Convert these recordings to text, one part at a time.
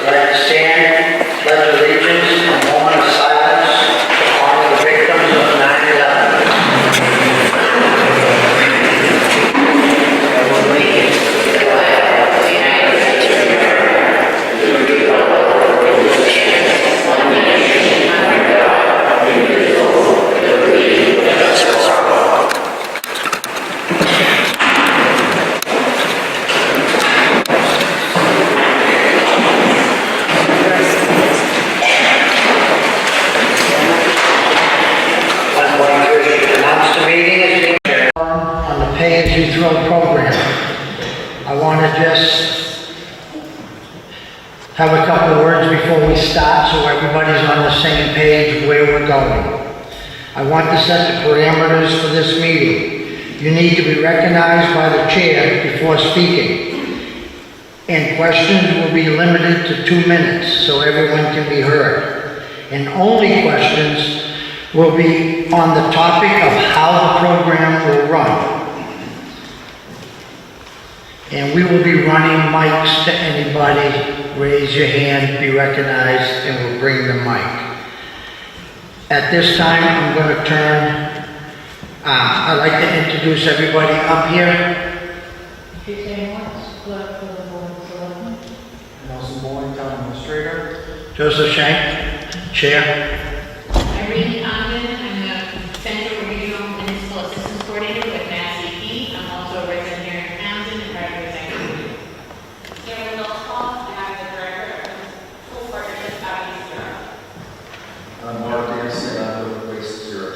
I'd like to stand, pledge allegiance, and a moment of silence to honor the victims of 9/11. I'm going to announce the meeting is being adjourned on the pay-as-you-throw program. I want to just have a couple of words before we start so everybody's on the same page where we're going. I want to set the parameters for this meeting. You need to be recognized by the chair before speaking. And questions will be limited to 2 minutes so everyone can be heard. And only questions will be on the topic of how the program will run. And we will be running mics to anybody. Raise your hand, be recognized, and we'll bring the mic. At this time, I'm going to I'd like to introduce everybody up here. Nelson Bowling, Town Administrator. Joseph Shank, Chair. Irene Condon, I'm the Central Regional Municipal Assistance Coordinator with Mass EP. I'm also a resident here in Townsend and part of the executive. Cameron Mills-Hall, and I'm the Director of Full Partnership out of East Europe. I'm Mark Anderson, I'm with Waste Zero.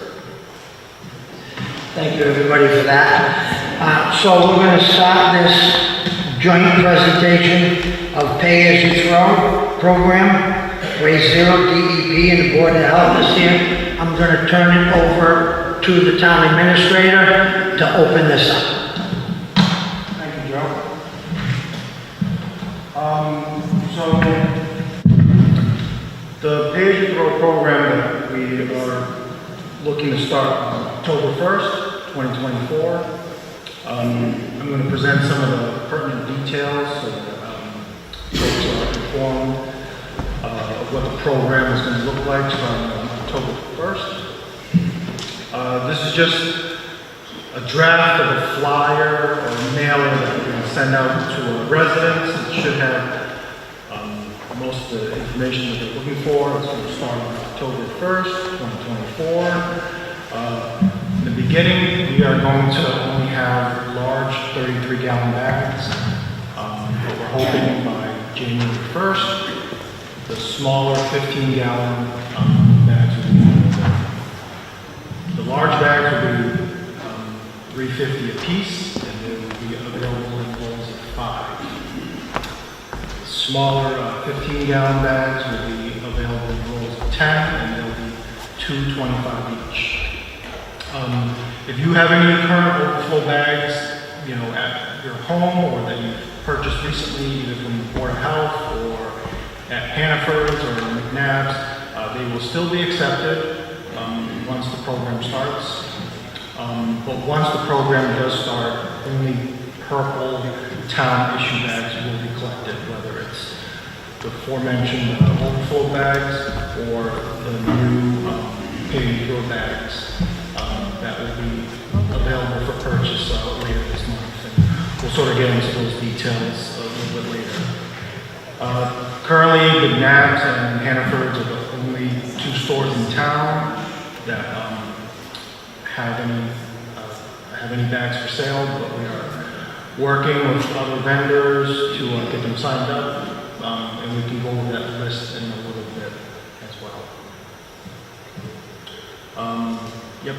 Thank you, everybody, for that. So we're going to start this joint presentation of Pay-As-You-Throw program. Waste Zero, DEP, and the Board of Health is here. I'm going to turn it over to the Town Administrator to open this up. Thank you, Joe. So, the pay-as-you-throw program that we are looking to start on October 1st, 2024. I'm going to present some of the pertinent details so that folks are informed of what the program is going to look like starting on October 1st. This is just a draft of a flyer or a mailer that we're going to send out to our residents. It should have most of the information that they're looking for. It's going to start on October 1st, 2024. In the beginning, we are going to only have large 33-gallon bags, but we're hoping by January 1st, the smaller 15-gallon bags will be available. The large bags will be $3.50 a piece, and they will be available in rolls of 5. The smaller 15-gallon bags will be available in rolls of 10, and they'll be $2.25 each. If you have any current overflow bags, at your home or that you've purchased recently, either from the Board of Health or at Hannaford's or McNabb's, they will still be accepted once the program starts. But once the program does start, only purple town issue bags will be collected, whether it's the aforementioned overflow bags or the new pay-as-you-throw bags that will be available for purchase later this month. And we'll sort of get into those details a little bit later. Currently, McNabb's and Hannaford's are the only 2 stores in town that have any bags for sale, but we are working with other vendors to get them signed up, and we can go over that list in a little bit as well.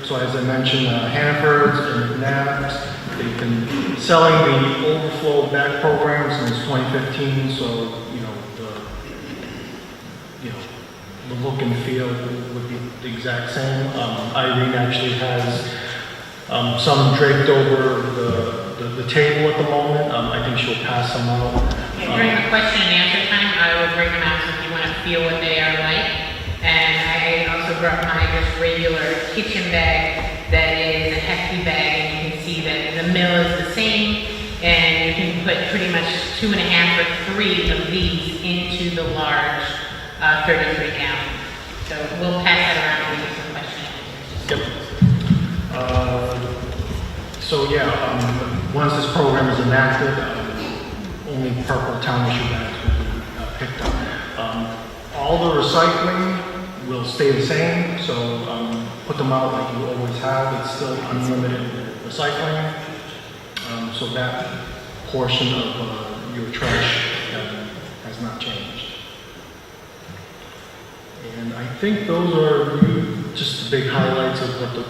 So as I mentioned, Hannaford's and McNabb's, they've been selling the overflow bag program since 2015, so the look and feel would be the exact same. Irene actually has some draped over the table at the moment. I think she'll pass them out. During the question and answer time, I will bring them out so if you want to feel what they are like. And I also brought my just regular kitchen bag that is a hefty bag, and you can see that the mill is the same, and you can put pretty much 2.5 or 3 of these into the large 33 gallon. So we'll pass that around and get some questions. So yeah, once this program is enacted, only purple town issue bags will be picked up. All the recycling will stay the same, so put them out like you always have. It's still unlimited recycling. So that portion of your trash has not changed. And I think those are just the big highlights of what the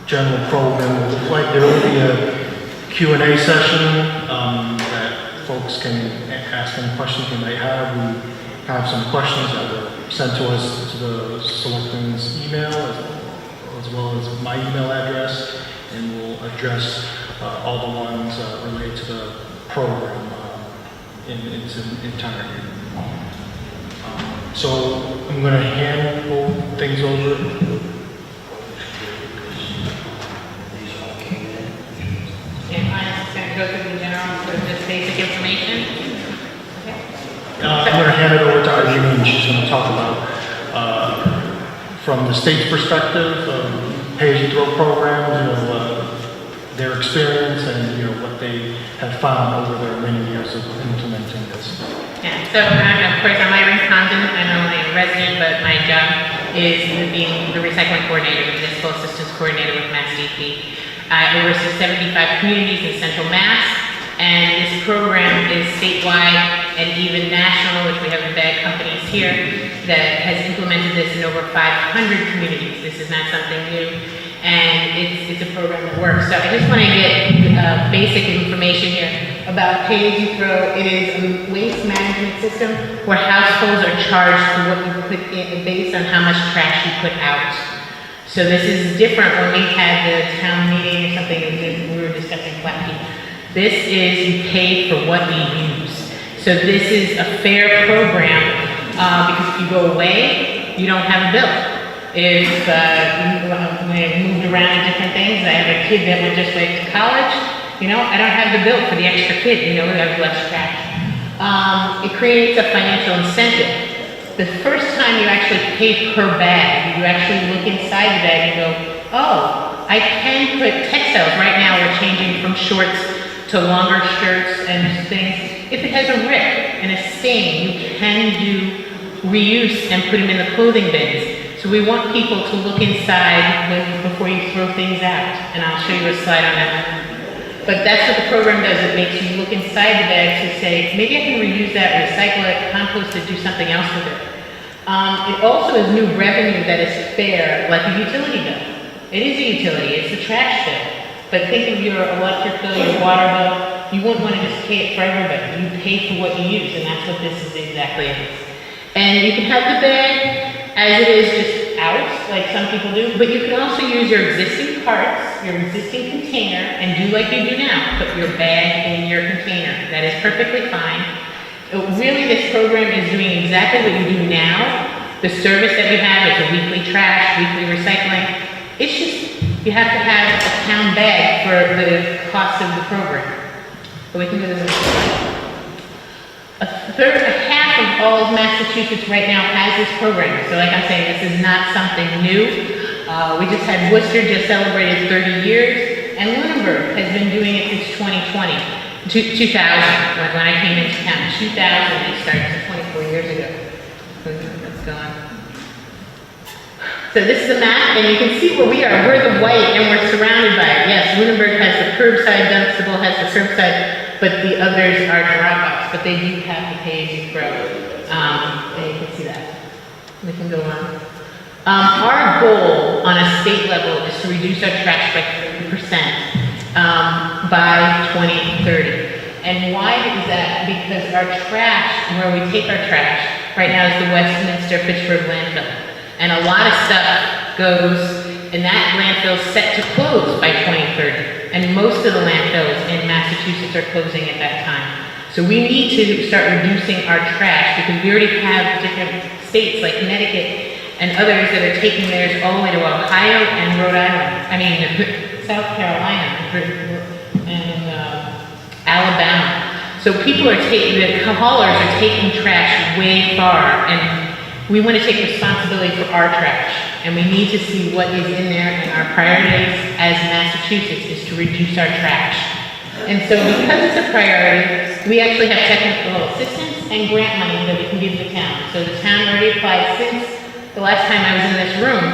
general program will look like. There will be a Q&A session that folks can ask any questions they might have. We have some questions that were sent to us to the selectmen's email as well as my email address, and we'll address all the ones related to the program in its entirety. So I'm going to hand things over. And I'm just going to go through the general, sort of just basic information. Okay. I'm going to hand it over to Irene, and she's going to talk about, from the state's perspective, pay-as-you-throw programs, their experience and, what they have found over their many years of implementing this. Yeah, so of course, I'm Irene Condon. I'm only a resident, but my job is being the recycling coordinator, the municipal assistance coordinator with Mass DP. I oversee 75 communities in Central Mass, and this program is statewide and even national, which we have bag companies here that has implemented this in over 500 communities. This is not something new, and it's a program that works. So I just want to get basic information here about pay-as-you-throw. It is a waste management system where households are charged for what you put in based on how much trash you put out. So this is different when we had the town meeting or something, and we were discussing flat fee. This is you pay for what you use. So this is a fair program because if you go away, you don't have a bill. If we moved around to different things, I have a kid that went just away to college, I don't have the bill for the extra kid, we have less trash. It creates a financial incentive. The first time you actually pay per bag, you actually look inside the bag and go, oh, I can put textiles. Right now we're changing from shorts to longer shirts and things. If it has a rip and a stain, you can do reuse and put them in the clothing bins. So we want people to look inside before you throw things out. And I'll show you a slide on that. But that's what the program does. It makes you look inside the bag to say, maybe I can reuse that, recycle it, compost it, do something else with it. It also is new revenue that is fair, like a utility bill. It is a utility, it's a trash bill. But think of your electric bill, your water bill, you wouldn't want to just pay it for everybody. You pay for what you use, and that's what this is exactly. And you can have the bag as it is just out, like some people do, but you can also use your existing carts, your existing container, and do like you do now, put your bag in your container. That is perfectly fine. Really, this program is doing exactly what you do now. The service that we have is a weekly trash, weekly recycling. It's just, you have to have a town bag for the cost of the program. So we can do this. Half of all of Massachusetts right now has this program. So like I'm saying, this is not something new. We just had Worcester just celebrated 30 years, and Lunenburg has been doing it since 2020. 2000, when I came into town, 2000, they started 24 years ago. Let's go on. So this is a map, and you can see where we are. We're the white, and we're surrounded by it. Yes, Lunenburg has the curbside, Dunstable has the curbside, but the others are drop-offs, but they do have the pay-as-you-throw. And you can see that. We can go on. Our goal on a state level is to reduce our trash by 30%. By 2030. And why is that? Because our trash, where we take our trash, right now is the Westminster Fitchburg landfill. And a lot of stuff goes, and that landfill is set to close by 2030. And most of the landfills in Massachusetts are closing at that time. So we need to start reducing our trash because we already have different states like Connecticut and others that are taking theirs all the way to Ohio and Rhode Island. South Carolina and Alabama. So people are taking, the haulers are taking trash way far, and we want to take responsibility for our trash. And we need to see what is in there, and our priorities as Massachusetts is to reduce our trash. And so because it's a priority, we actually have technical assistance and grant money that we can give the town. So the town already applied since the last time I was in this room.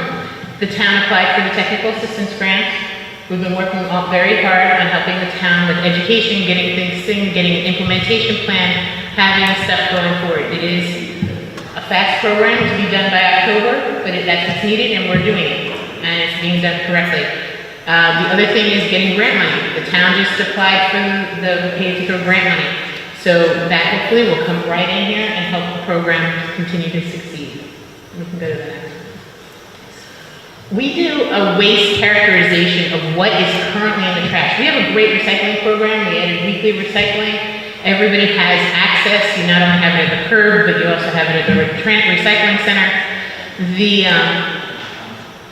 The town applied for the technical assistance grant. We've been working very hard on helping the town with education, getting things synced, getting an implementation plan, having stuff going forward. It is a fast program to be done by October, but that's what's needed and we're doing it. And it's being done correctly. The other thing is getting grant money. The town just applied for the pay-as-you-go grant money. So that hopefully will come right in here and help the program continue to succeed. We can go to the next. We do a waste characterization of what is currently in the trash. We have a great recycling program. We added weekly recycling. Everybody has access. You not only have it at the curb, but you also have it at the recycling center.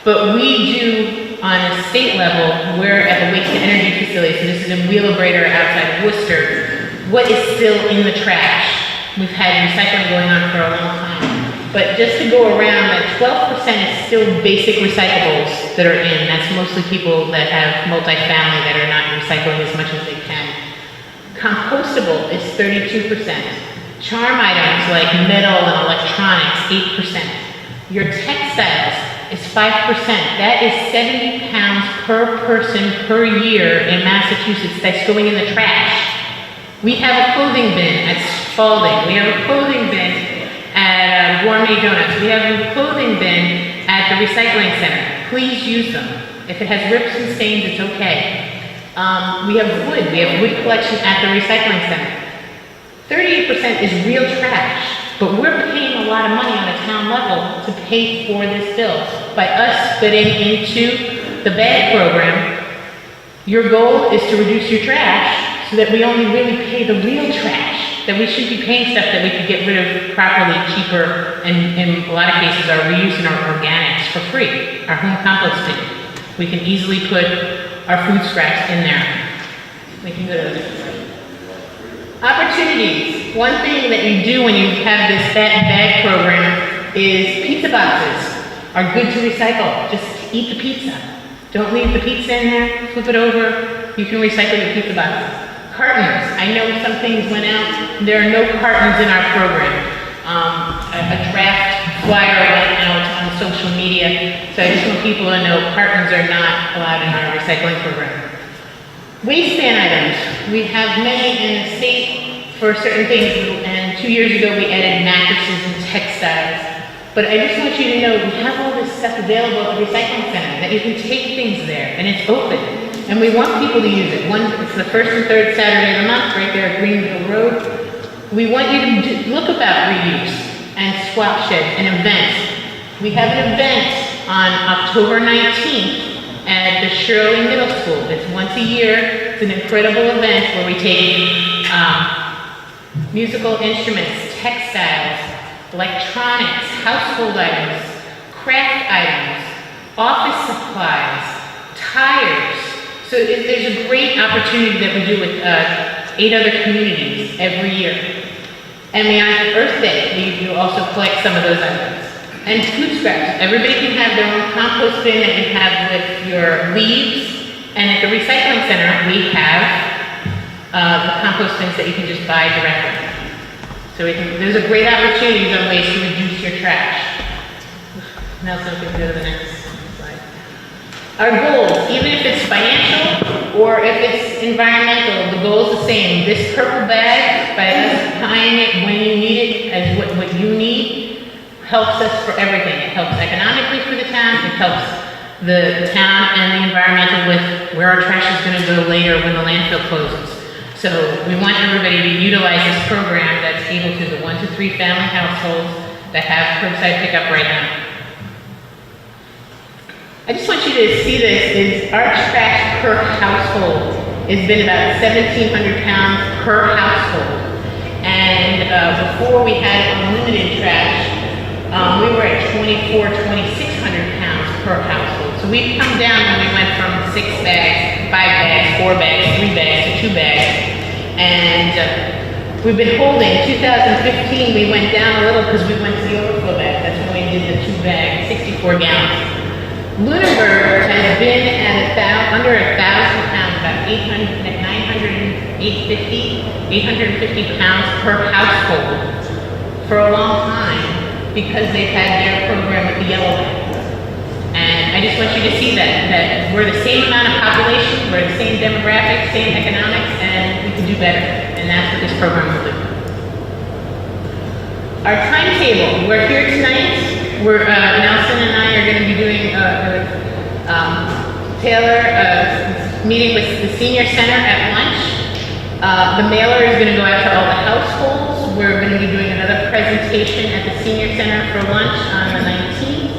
But we do, on a state level, we're at the waste to energy facility, so this is in Wheelabrator outside of Worcester, what is still in the trash. We've had recycling going on for a long time. But just to go around, like 12% is still basic recyclables that are in. That's mostly people that have multifamily that are not recycling as much as they can. Compostable is 32%. Charm items like metal and electronics, 8%. Your textiles is 5%. That is 70 pounds per person per year in Massachusetts that's going in the trash. We have a clothing bin at Spalding. We have a clothing bin at Gourmet Donuts. We have a clothing bin at the recycling center. Please use them. If it has rips and stains, it's okay. We have wood. We have wood collection at the recycling center. 38% is real trash, but we're paying a lot of money on a town level to pay for this bill. By us fitting into the bag program, your goal is to reduce your trash so that we only really pay the real trash, that we should be paying stuff that we could get rid of properly, cheaper, and in a lot of cases our reuse and our organics for free, our home composting. We can easily put our food scraps in there. We can go to the next slide. Opportunities. One thing that you do when you have this bag program is pizza boxes are good to recycle. Just eat the pizza. Don't leave the pizza in there, flip it over. You can recycle your pizza boxes. Cartons. I know some things went out. There are no cartons in our program. A draft flyer went out on social media, so I just want people to know cartons are not allowed in our recycling program. Waistband items. We have many in the state for certain things, and 2 years ago we added mattresses and textiles. But I just want you to know we have all this stuff available at the recycling center, that you can take things there, and it's open. And we want people to use it. It's the first and third Saturday of the month, right there at Greenville Road. We want you to look about reuse and swap sheds and events. We have an event on October 19th at the Shirley Middle School. It's once a year. It's an incredible event where we take musical instruments, textiles, electronics, household items, craft items, office supplies, tires. So there's a great opportunity that we do with 8 other communities every year. And on Earth Day, we do also collect some of those items. And food scraps. Everybody can have their own compost bin that you have with your leaves. And at the recycling center, we have the compost bins that you can just buy directly. So there's a great opportunity on ways to reduce your trash. Nelson, we can go to the next slide. Our goals, even if it's financial or if it's environmental, the goal is the same. This purple bag, by us buying it when you need it, as what you need, helps us for everything. It helps economically for the town, it helps the town and the environmental with where our trash is going to go later when the landfill closes. So we want everybody to utilize this program that's able to, the 1 to 3 family households that have curbside pickup right now. I just want you to see this, is our trash per household has been about 1,700 pounds per household. And before we had unlimited trash, we were at 2,600 pounds per household. So we've come down when we went from 6 bags, 5 bags, 4 bags, 3 bags to 2 bags. And we've been holding. 2015, we went down a little because we went to the overflow bag. That's when we did the 2 bag, 64 gallons. Lunenburg has been at under 1,000 pounds, about 850 pounds per household for a long time because they've had their program with the yellow bag. And I just want you to see that we're the same amount of population, we're the same demographics, same economics, and we can do better. And that's what this program will do. Our timetable, we're here tonight. Nelson and I are going to be doing meeting with the senior center at lunch. The mailer is going to go out to all the households. We're going to be doing another presentation at the senior center for lunch on the 19th.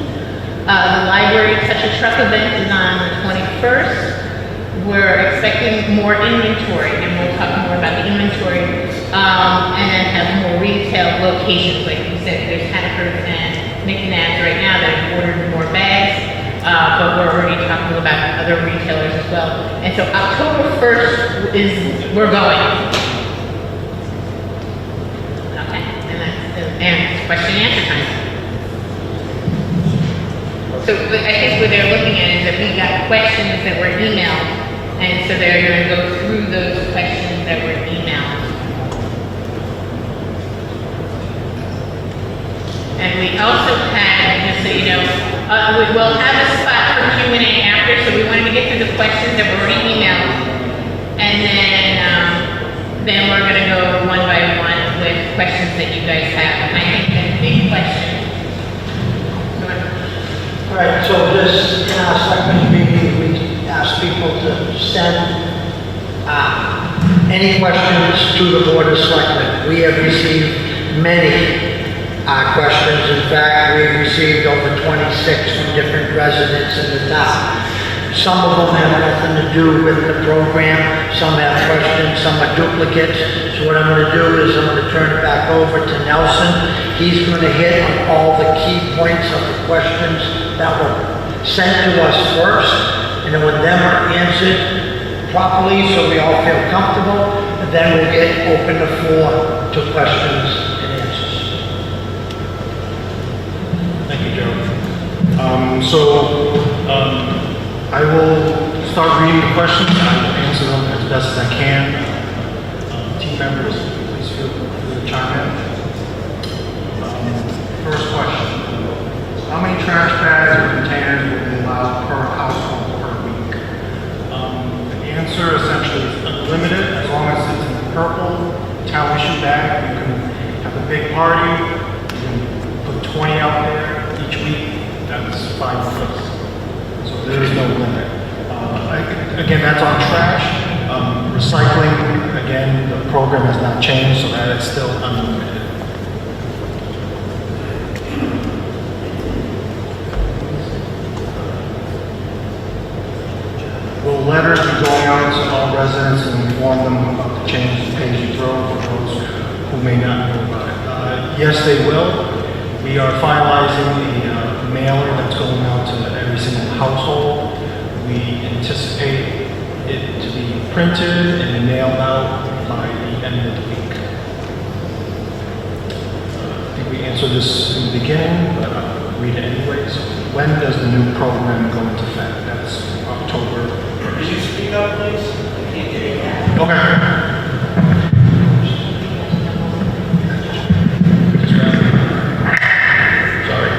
The library Touch a Truck event is on the 21st. We're expecting more inventory, and we'll talk more about the inventory, and then have more retail locations. Like you said, there's Hannaford and Nick Nabs right now that have ordered more bags, but we're already talking about other retailers as well. And so October 1st we're going. Okay, and it's question and answer time. So I think what they're looking at is that we got questions that were emailed, and so they're going to go through those questions that were emailed. And we also had, just so you know, we'll have a spot for Q&A after, so we wanted to get through the questions that were already emailed, and then we're going to go one by one with questions that you guys have. And I think the big question. All right, so this, in our selectmen's meeting, we ask people to send any questions to the Board of Selectmen. We have received many questions. In fact, we've received over 26 from different residents in the town. Some of them have nothing to do with the program, some have questions, some are duplicates. So what I'm going to do is I'm going to turn it back over to Nelson. He's going to hit on all the key points of the questions that were sent to us first, and then when them are answered properly so we all feel comfortable, and then we'll open the floor to questions and answers. Thank you, Joe. I will start reading the questions. I will answer them as best as I can. Team members, please feel free to chime in. First question. How many trash bags or containers will be allowed per household per week? The answer essentially is unlimited, as long as it's in the purple town issue bag. You can have a big party, you can put 20 out there each week, that's fine with us. So there is no limit. Again, that's on trash. Recycling, again, the program has not changed, so that is still unlimited. Will letters be going out to all residents and inform them about the changes in pay-as-you-throw for those who may not know about it? Yes, they will. We are finalizing the mailer that's going out to every single household. We anticipate it to be printed and mailed out by the end of the week. I think we answered this in the beginning, but I'll read it anyways. When does the new program go into effect? That's October 1st. Can you speak up, please? I can't hear you. Okay. Sorry.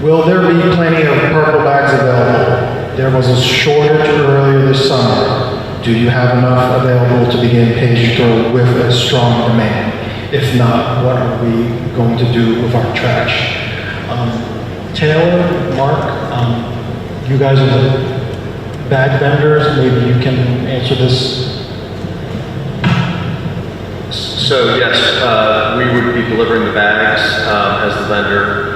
Will there be plenty of purple bags available? There was a shortage earlier this summer. Do you have enough available to begin pay-as-you-throw with a strong demand? If not, what are we going to do with our trash? Taylor, Mark, you guys are the bag vendors, maybe you can answer this. So yes, we would be delivering the bags as the vendor.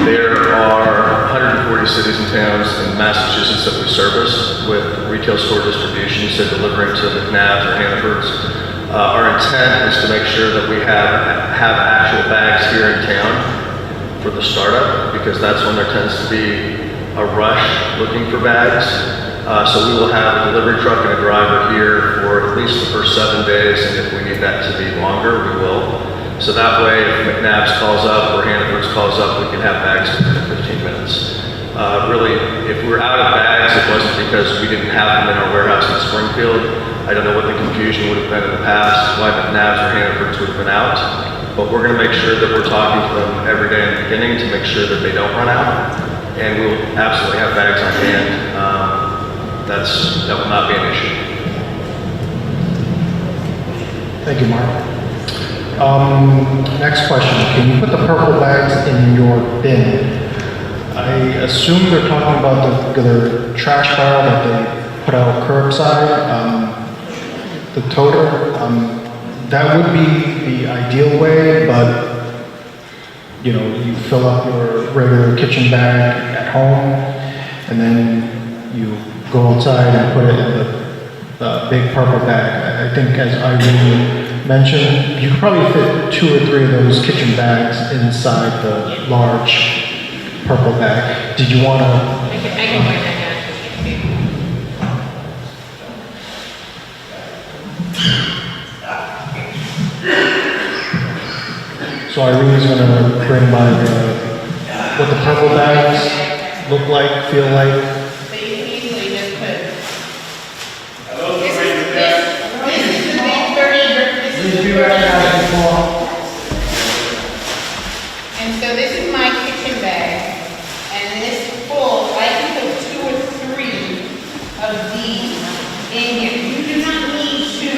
There are 140 cities and towns in Massachusetts that we service with retail store distribution, so delivering to McNabb's or Hannaford's. Our intent is to make sure that we have actual bags here in town for the startup, because that's when there tends to be a rush looking for bags. So we will have a delivery truck and a driver here for at least the first 7 days, and if we need that to be longer, we will. So that way, if McNabb's calls up or Hannaford's calls up, we can have bags within 15 minutes. Really, if we're out of bags, it wasn't because we didn't have them in our warehouse in Springfield. I don't know what the confusion would have been in the past, why McNabb's or Hannaford's would have been out. But we're gonna make sure that we're talking to them every day in the beginning to make sure that they don't run out. And we'll absolutely have bags on hand. That will not be an issue. Thank you, Mark. Next question, can you put the purple bags in your bin? I assume they're talking about the trash barrel that they put out curbside, the toter. That would be the ideal way, but you know, you fill up your regular kitchen bag at home, and then you go outside and put it in the big purple bag. I think, as Irene mentioned, you could probably fit 2 or 3 of those kitchen bags inside the large purple bag. Did you want to? I can bring that down to you. So Irene's going to bring by what the purple bags look like, feel like. So you can easily just put. Are those This the is, razor bags? this is the big 30, this Please is be the 30. recognized before. And so this is my kitchen bag, and this full, I can put 2 or 3 of these in here. You do not need to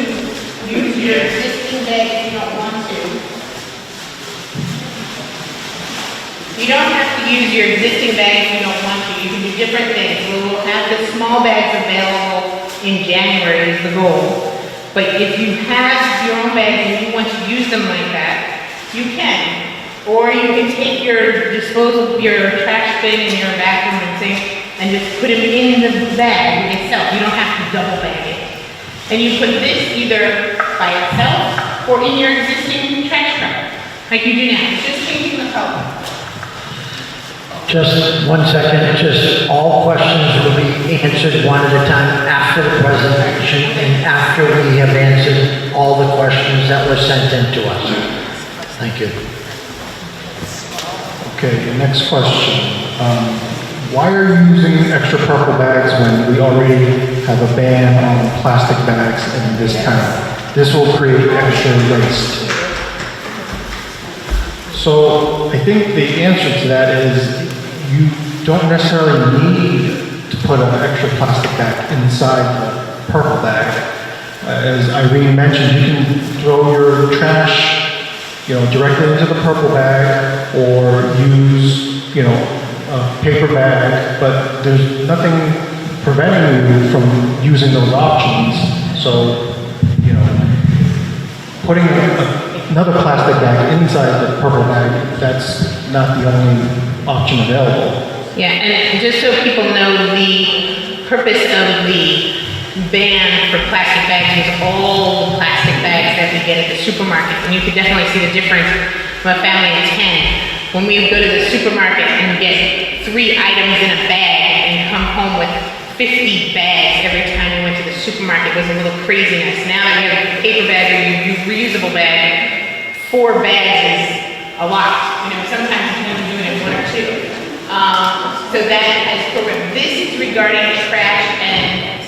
use your existing bag if you don't want to. You don't have to use your existing bag if you don't want to. You can do different things. We will have the small bags available in January is the goal. But if you have your own bags and you want to use them like that, you can. Or you can take your disposal, your trash bin in your bathroom and sink and just put them in the bag itself. You don't have to double bag it. And you put this either by itself or in your existing trash truck, like you do now. It's just changing the color. Just 1 second, just all questions will be answered one at a time after the presentation and after we have answered all the questions that were sent in to us. Thank you. Okay, the next question. Why are you using extra purple bags when we already have a ban on plastic bags in this town? This will create extra waste. So I think the answer to that is you don't necessarily need to put an extra plastic bag inside the purple bag. As Irene mentioned, you can throw your trash, directly into the purple bag or use, a paper bag, but there's nothing preventing you from using those options. So, putting another plastic bag inside the purple bag, that's not the only option available. Yeah, and just so people know, the purpose of the ban for plastic bags is all the plastic bags that we get at the supermarket. And you can definitely see the difference from a family of 10. When we go to the supermarket and get 3 items in a bag and come home with 50 bags every time we went to the supermarket, it was a little craziness. Now that we have a paper bag or you reusable bag, 4 bags is a lot. Sometimes you can even do it in 1 or 2. So that as program, this is regarding trash and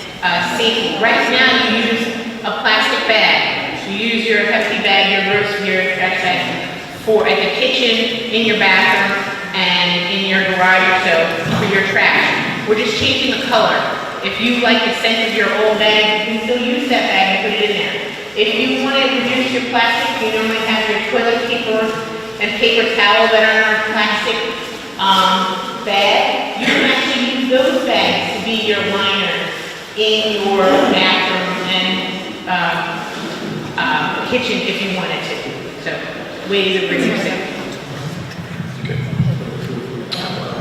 safety. Right now you use a plastic bag. You use your hefty bag, your trash bag for at the kitchen, in your bathroom, and in your garage or so for your trash. We're just changing the color. If you like the scent of your old bag, you can still use that bag and put it in there. If you want to reduce your plastic, you normally have your toilet paper and paper towel that are in our plastic bag. You can actually use those bags to be your liner in your bathroom and kitchen if you wanted to. So, ways of reducing. Okay.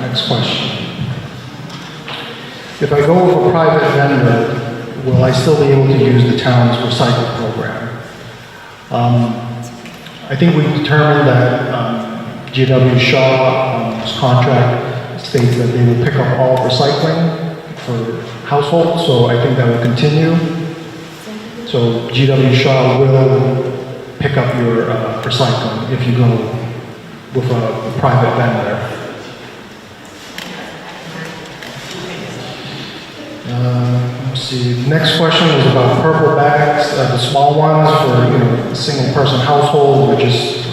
Next question. If I go with a private vendor, will I still be able to use the town's recycle program? I think we determined that GW Shaw's contract states that they will pick up all recycling for household, so I think that will continue. So GW Shaw will pick up your recycling if you go with a private vendor. Let's see, next question was about purple bags, the small ones for, a single-person household, which is,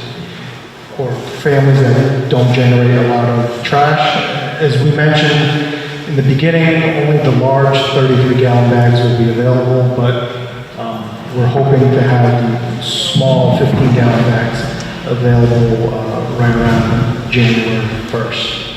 or families that don't generate a lot of trash. As we mentioned in the beginning, only the large 33-gallon bags will be available, but we're hoping to have the small 15-gallon bags available right around January 1st.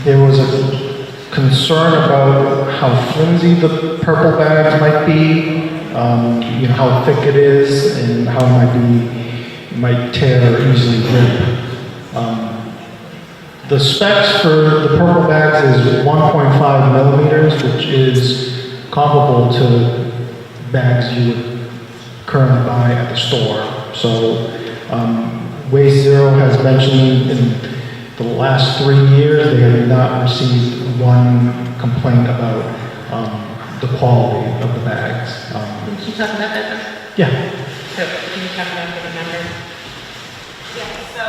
There was a concern about how flimsy the purple bags might be, how thick it is, and how it might tear or easily rip. The specs for the purple bags is 1.5 millimeters, which is comparable to bags you would currently buy at the store. So, Waste Zero has mentioned in the last 3 years, they have not received one complaint about the quality of the bags. Can you talk about that though? Yeah. So, can you talk about the number? Yeah, so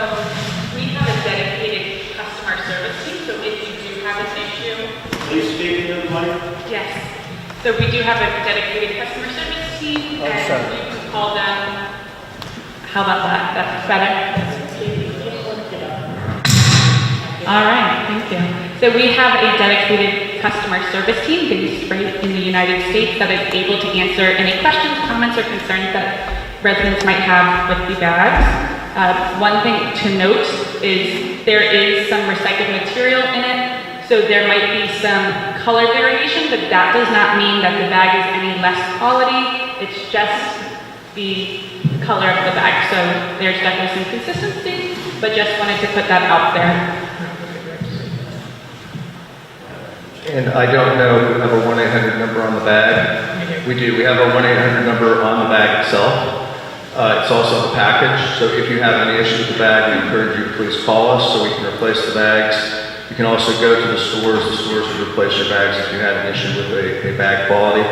we have a dedicated customer service team, so if you do have an issue. Please speak into the mic. Yes. So we do have a dedicated customer service team, and you can call them. How about that? That's better? All right, thank you. So we have a dedicated customer service team based right in the United States that is able to answer any questions, comments, or concerns that residents might have with the bags. One thing to note is there is some recycled material in it, so there might be some color variation, but that does not mean that the bag is any less quality. It's just the color of the bag. So there's definitely some consistency, but just wanted to put that out there. And I don't know if we have a 1-800 number on the bag. We do. We have a 1-800 number on the bag itself. It's also in the package, so if you have any issue with the bag, we encourage you to please call us so we can replace the bags. You can also go to the stores will replace your bags if you had an issue with a bag quality.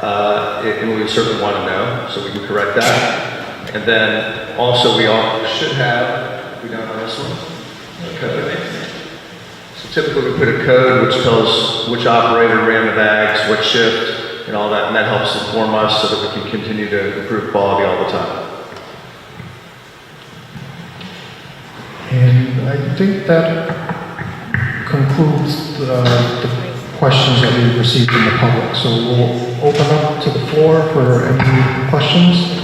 And we would certainly want to know, so we can correct that. And then also we all should have, we don't know this one, a code. So typically we put a code which tells which operator ran the bags, what shift, and all that, and that helps inform us so that we can continue to improve quality all the time. And I think that concludes the questions that we received from the public. So we'll open up to the floor for any questions.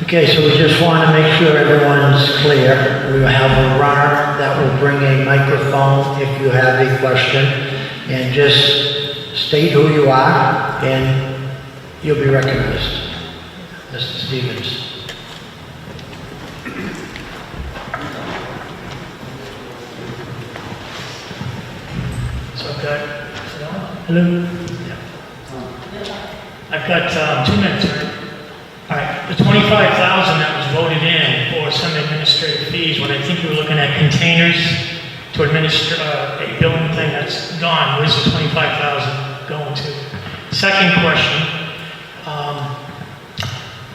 Okay, so we just want to make sure everyone's clear. We will have a runner that will bring a microphone if you have a question, and just state who you are, and you'll be recognized. Mr. Stevens. Okay. Hello? I've got 2 minutes, right? All right, the 25,000 that was voted in for some administrative fees, when I think we were looking at containers to administer a building thing that's gone, where's the 25,000 going to? Second question,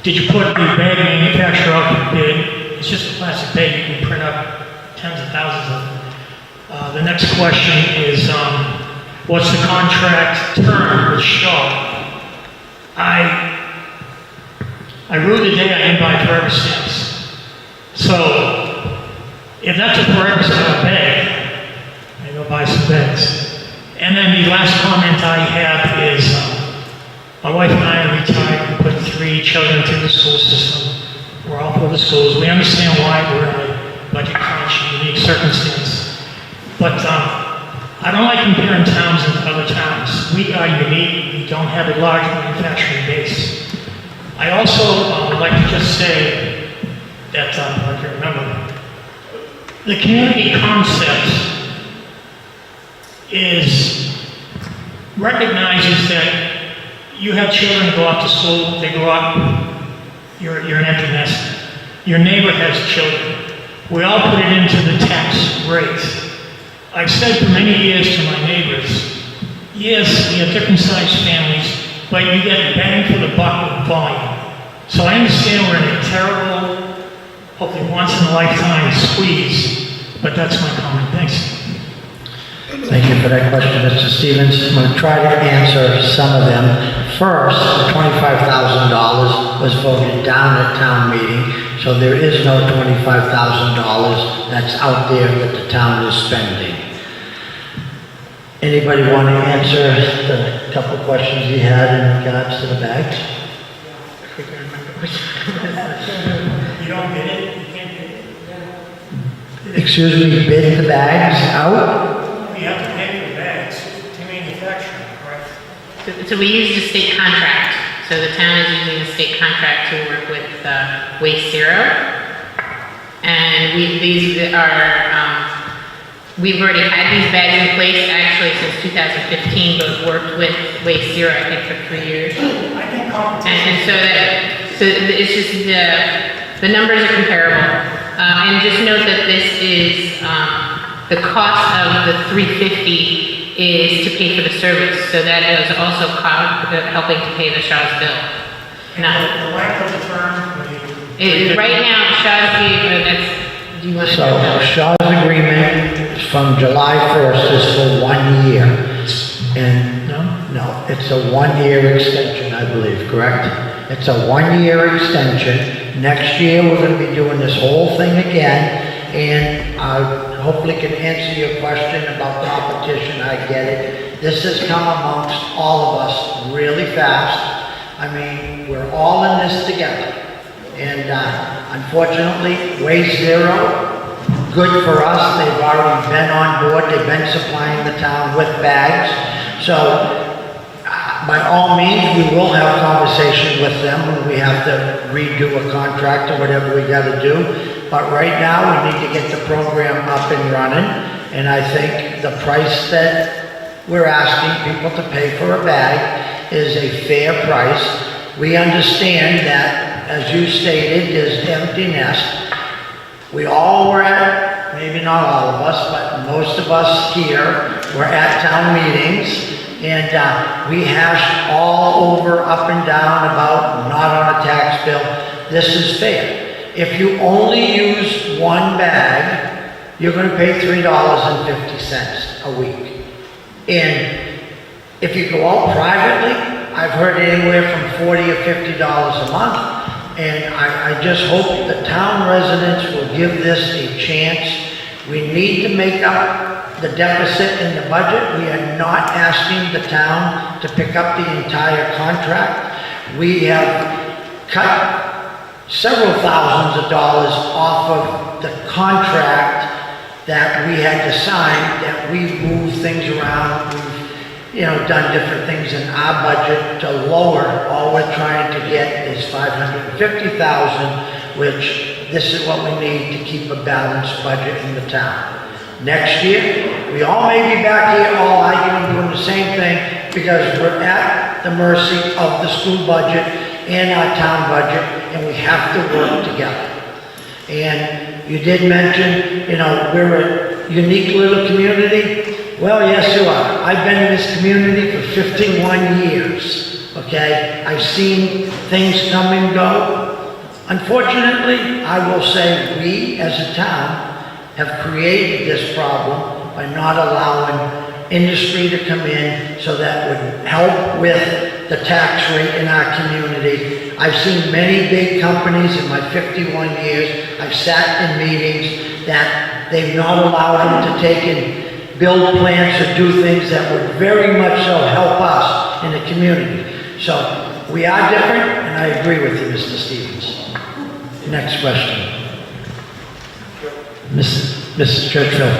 did you put the bag manufacturer out for bid? It's just a plastic bag, you can print up tens of thousands of them. The next question is, what's the contract term with Shaw? I rue the day I didn't buy forever stamps. So, if that's a forever stamp bag, I go buy some bags. And then the last comment I have is, my wife and I are retired and put 3 children through the school system. We're all for the schools. We understand why we're in a budget crunch, unique circumstance. But I don't like comparing towns with other towns. We are unique. We don't have a large manufacturing base. I also would like to just say that, I can remember, the community concept recognizes that you have children who go out to school, they grow up, you're an empty nest. Your neighbor has children. we all put it into the tax rate. I've said for many years to my neighbors, yes, we have different sized families, but you get bang for the buck with volume. So I understand we're in a terrible, hopefully once in a lifetime squeeze, but that's my comment. Thanks. Thank you for that question, Mr. Stevens. I'm going to try to answer some of them. First, the $25,000 was voted down at town meeting, so there is no $25,000 that's out there that the town is spending. Anybody want to answer the couple questions he had in regards to the bags? You don't get it? You can't get it? Excuse me, bid the bags out? You have to pay for the bags to manufacture them, correct? So we use the state contract. So the town is using the state contract to work with Waste Zero. And we've already had these bags in place actually since 2015, but worked with Waste Zero, I think, for 3 years. I think competition. And so it's just the numbers are comparable. And just note that this is, the cost of the $350 is to pay for the service, so that is also helping to pay the Shaw's bill. Now, The length of the term, right now, Shaw's do you want to? So Shaw's agreement from July 1st is for 1 year. And no, it's a 1 year extension, I believe, correct? It's a 1 year extension. Next year, we're going to be doing this whole thing again. And I hopefully can answer your question about competition. I get it. This has come amongst all of us really fast. I mean, we're all in this together. And unfortunately, Waste Zero, good for us. They've already been on board. They've been supplying the town with bags. So by all means, we will have conversation with them when we have to redo a contract or whatever we got to do. But right now, we need to get the program up and running. And I think the price that we're asking people to pay for a bag is a fair price. We understand that, as you stated, there's empty nest. We all were at, maybe not all of us, but most of us here were at town meetings. And we hashed all over, up and down about not on a tax bill. This is fair. If you only use one bag, you're going to pay $3.50 a week. And if you go out privately, I've heard anywhere from $40 or $50 a month. And I just hope the town residents will give this a chance. We need to make up the deficit in the budget. We are not asking the town to pick up the entire contract. We have cut several thousands of dollars off of the contract that we had to sign, that we moved things around. We've, done different things in our budget to lower. All we're trying to get is $550,000, which this is what we need to keep a balanced budget in the town. Next year, we all may be back here all arguing, doing the same thing, because we're at the mercy of the school budget and our town budget, and we have to work together. And you did mention, we're a unique little community. Well, yes, you are. I've been in this community for 51 years, okay? I've seen things come and go. Unfortunately, I will say we, as a town, have created this problem by not allowing industry to come in, so that would help with the tax rate in our community. I've seen many big companies in my 51 years. I've sat in meetings that they've not allowed them to take and build plants or do things that would very much so help us in the community. So we are different, and I agree with you, Mr. Stevens. Next question. Mrs. Churchville.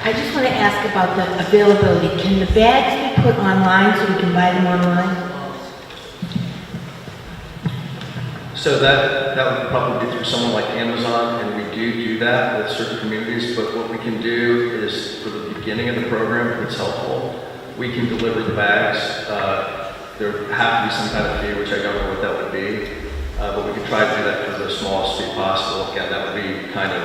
I just want to ask about the availability. Can the bags be put online so we can buy them online? So that would probably be through someone like Amazon, and we do that with certain communities, but what we can do is, for the beginning of the program, if it's helpful, we can deliver the bags. There would have to be some kind of fee, which I don't know what that would be, but we could try to do that for the smallest fee possible. Again, that would be kind of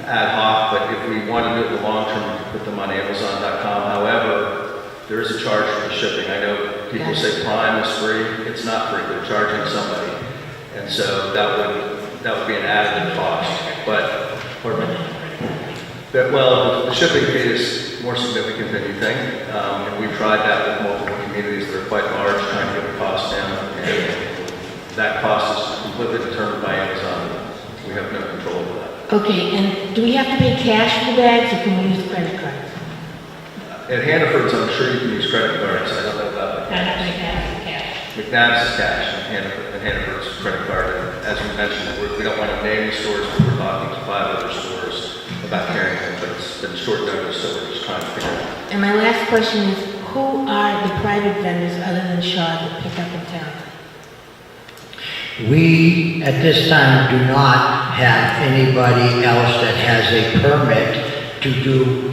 ad hoc, but if we want to do it in the long term, we could put them on Amazon.com. However, there is a charge for the shipping. I know people say Prime is free. It's not free. They're charging somebody. And so that would be an added cost. But, pardon me? Well, the shipping fee is more significant than you think. And we tried that with multiple communities that are quite large, trying to get the cost down. And that cost is completely determined by Amazon. We have no control over that. Okay, and do we have to pay cash for the bags or can we use credit cards? At Hannaford's, I'm sure you can use credit cards. I don't know about Cash. McNabb's is cash and Hannaford's credit card. And as we mentioned, we don't want to name the stores, but we're talking to 5 other stores about carrying them, but it's been short notice, so we're just trying to figure it out. And my last question is, who are the private vendors other than Shaw that pick up in town? We, at this time, do not have anybody else that has a permit to do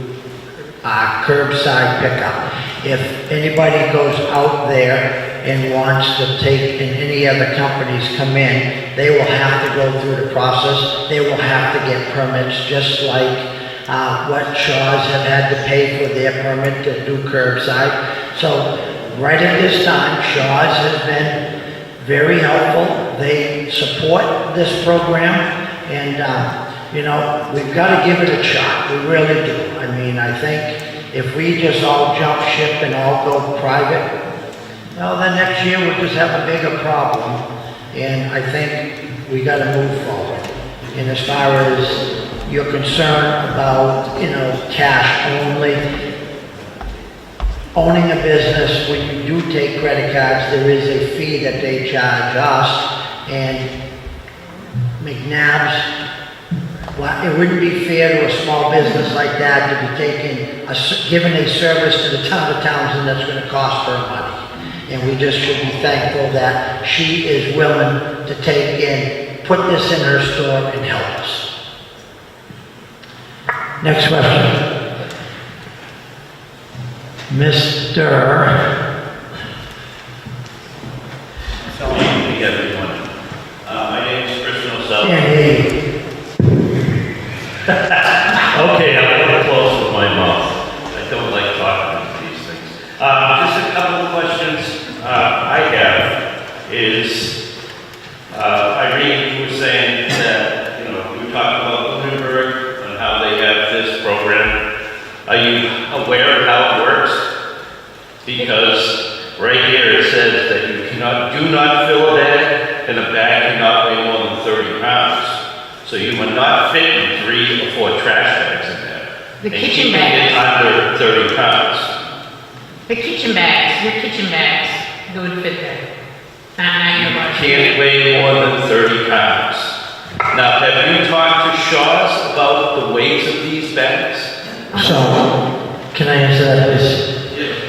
curbside pickup. If anybody goes out there and wants to take, and any other companies come in, they will have to go through the process. They will have to get permits, just like what Shaw's have had to pay for their permit to do curbside. So, right at this time, Shaw's has been very helpful. They support this program, and, you know, we've got to give it a shot. We really do. I mean, I think if we just all jump ship and all go private, well, then next year we'll just have a bigger problem. And I think we got to move forward. And as far as you're concerned about, you know, cash only, owning a business, when you do take credit cards, there is a fee that they charge us. And McNabb's, well, it wouldn't be fair to a small business like that to be giving a service to the town of Townsend that's going to cost her money. And we just should be thankful that she is willing to take in, put this in her store and help us. Next question. Mr. Good evening, everyone. My name is Christian O'Sullivan. Can't hear you. Okay, I'm a little close with my mouth. I don't like talking about these things. Just a couple of questions I have is, Irene was saying that, you know, we talked about Lunenburg and how they have this program. Are you aware of how it works? Because right here it says that you do not fill a bag, and a bag cannot weigh more than 30 pounds. So you are not fitting 3 or 4 trash bags in there. The And kitchen keeping it bags. under 30 pounds. The kitchen bags, your kitchen bags, they would fit there. Not your large. Can't weigh more than 30 pounds. Now, have you talked to Shaw's about the weights of these bags? So, can I answer that, please?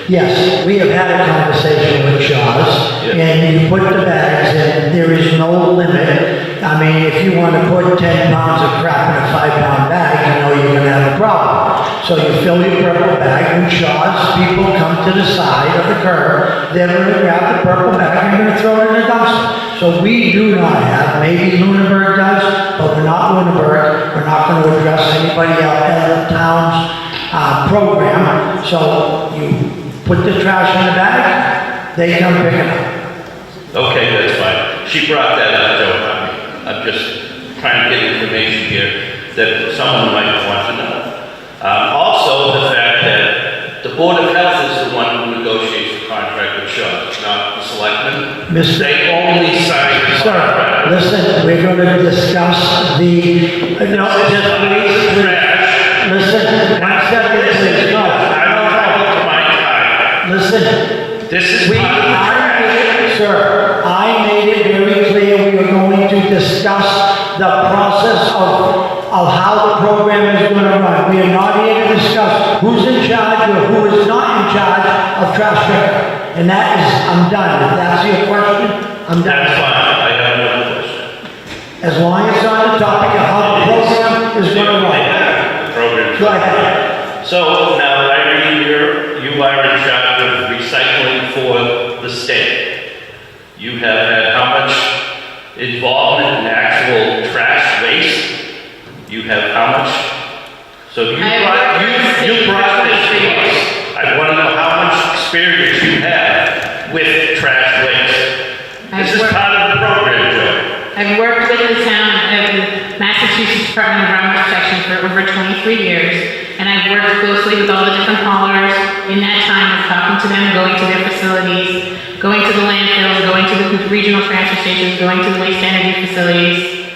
Yes, we have had a conversation with Shaw's, Yeah. and you put the bags in, there is no limit. I mean, if you want to put 10 pounds of crap in a 5-pound bag, you know you're going to have a problem. So you fill your purple bag, and Shaw's people come to the side of the curb, they're going to grab the purple bag and they're going to throw it in the dumpster. So we do not have, maybe Lunenburg does, but we're not Lunenburg. We're not going to address anybody else in the town's program. So you put the trash in the bag, they come pick it up. Okay, that's fine. She brought that up, Joe. I'm just trying to get information here that someone might want to know. Also, the fact that the Board of Health is the one who negotiates the contract with Shaw's, not the selectmen. Mr. They only sign the Sir, contract. listen, we're going to discuss the, no, just please, Trash. listen, 1 second, please, no. I don't have my time. Listen, This is we, not trash. sir, I made it very clear we are going to discuss the process of how the program is going to run. We are not here to discuss who's in charge or who is not in charge of trash pickup. And that is, I'm done. If that's your question, I'm done. That's fine. I have no question. As long as it's on the topic of how the program is going to run. The program. Go ahead. So now, Irene, you you are in charge of recycling for the state. You have had how much involvement in actual trash waste? You have how much? So you I brought, worked for the you brought this city to for 23 us. I want to know how much experience you have with trash waste. I've This is worked- part of the program, Joe. I've worked with the town, the Massachusetts Department of Environmental Protection for over 23 years, and I've worked closely with all the different haulers in that time of talking to them, going to their facilities, going to the landfills, going to the regional transfer stations, going to the waste energy facilities.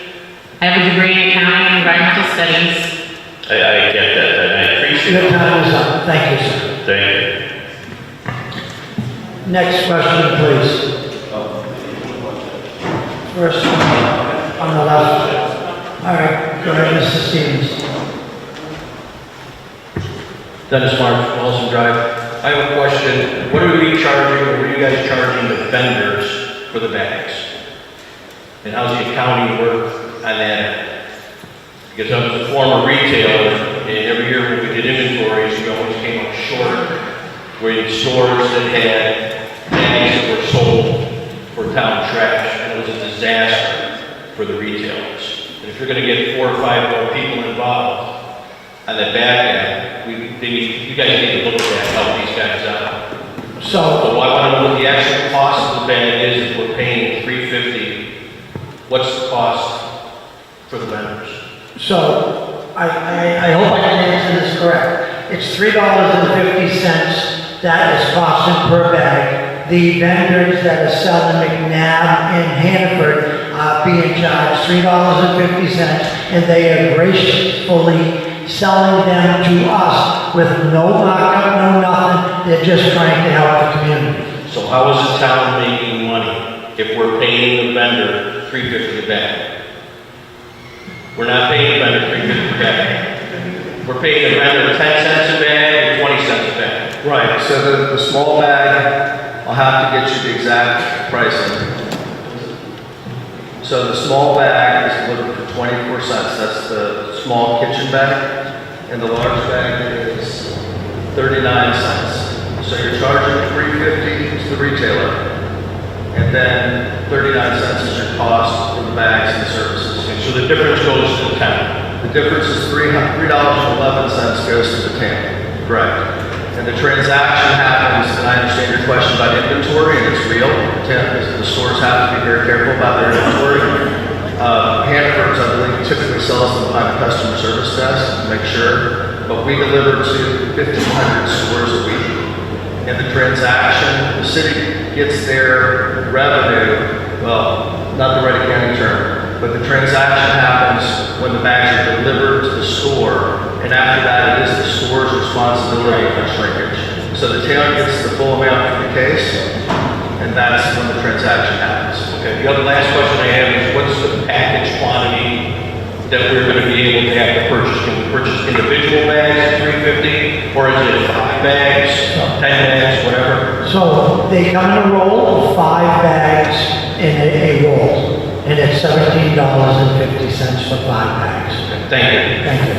I have a degree in accounting and environmental studies. I get that, and I appreciate Your it. time is up. Thank you, sir. Thank you. Next question, please. First one on the left. All right, go ahead, Mr. Stevens. Dennis Marks, Wilson Drive. I have a question. What are we charging, or were you guys charging the vendors for the bags? And how's the accounting work on that? Because I was a former retailer, and every year when we did inventories, we always came up short. Where you had stores that had bags that were sold for town trash, and it was a disaster for the retailers. And if you're gonna get 4 or 5 more people involved on that bag, you guys need to look at that, help these guys out. So, So I want to know what the actual cost of the bag is. If we're paying $3.50, what's the cost for the vendors? so I hope I can answer this correct. It's $3.50 that is costing per bag. The vendors that are selling McNabb and Hannaford are being charged $3.50, and they are graciously selling them to us with no markup, no nothing. They're just trying to help the community. So how is the town making money if we're paying the vendor $3.50 a bag? We're not paying the vendor $3.50 a bag. We're paying the vendor 10 cents a bag or 20 cents a bag. Right, so the small bag, I'll have to get you the exact pricing. So the small bag is delivered for 24 cents, that's the small kitchen bag. And the large bag is 39 cents. So you're charging $3.50 to the retailer. And then 39 cents is your cost for the bags and services. And so the difference goes to the town. The difference is $3.11 goes to the town. Correct. And the transaction happens, and I understand your question about inventory, and it's real. The stores have to be very careful about their inventory. Hannaford's, I believe, typically sells them behind the customer service desk to make sure, but we deliver to 1,500 stores a week. And the transaction, the city gets their revenue, well, not the right accounting term, but the transaction happens when the bags are delivered to the store, and after that, it is the store's responsibility for shrinkage. So the town gets the full amount for the case, and that's when the transaction happens. Okay, the other last question I have is what's the package quantity that we're going to be able to have to purchase? Can we purchase individual bags at $3.50, or is it 5 bags, 10 bags, whatever? So they come in a roll of 5 bags in a roll, and it's $17.50 for 5 bags. Thank you. Thank you.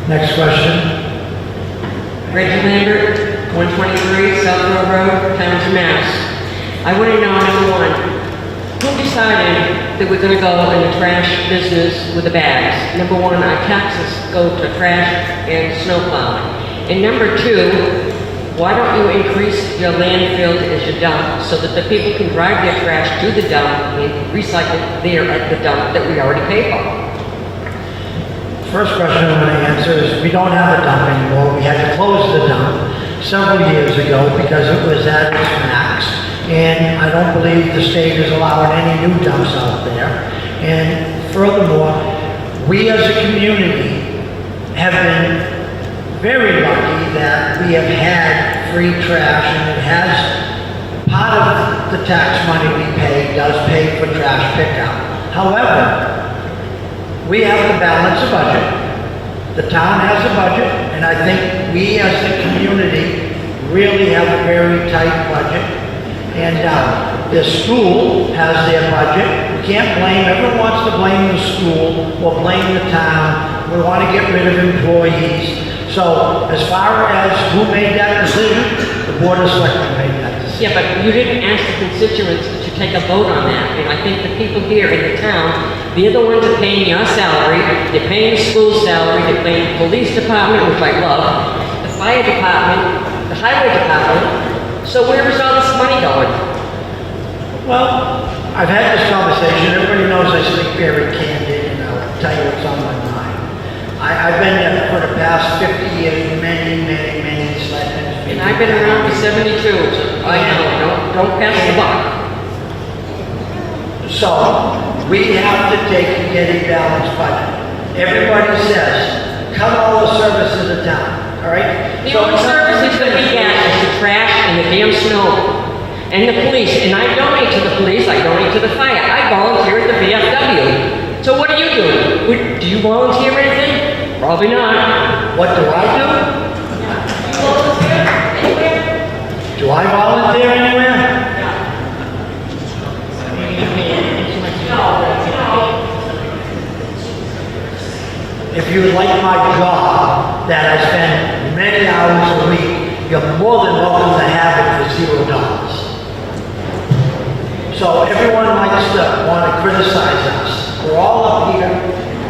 Next question. Reggie Lambert, 123 South Road Road, Townsend, Mass. I want to know, number one, who decided that we're going to go in the trash business with the bags? Number one, our taxes go to trash and snow plowing. And number two, why don't you increase your landfill as your dump so that the people can drive their trash to the dump and recycle there at the dump that we already pay for? First question I want to answer is we don't have a dump anymore. We had to close the dump several years ago because it was at its max. And I don't believe the state is allowing any new dumps out there. And furthermore, we as a community have been very lucky that we have had free trash, and it has, part of the tax money we pay does pay for trash pickup. However, we have to balance a budget. The town has a budget, and I think we as the community really have a very tight budget. And the school has their budget. We can't blame, everyone wants to blame the school or blame the town. We want to get rid of employees. So as far as who made that decision, the Board of Selectmen made that decision. Yeah, but you didn't ask the constituents to take a vote on that, and I think the people here in the town, they're the ones that are paying your salary, they're paying the school salary, they're paying the police department, which I love, the fire department, the highway department, so where is all this money going? Well, I've had this conversation, everybody knows I speak very candid, and I'll tell you what's on my mind. I've been there for the past 50 years, many selectmen. And I've been around for 72, so I know, don't pass the buck. So, we have to take and get a balanced budget. Everybody says, cut all the services of town, all right? The only services that we get is the trash and the damn snow. And the police, and I donate to the police, I donate to the fire, I volunteer at the VFW. So what do you do? Do you volunteer anything? Probably not. What do I do? Do I volunteer anywhere? If you would like my job, that I spend many hours a week, you're more than welcome to have it for $0. So everyone likes to want to criticize us. We're all up here,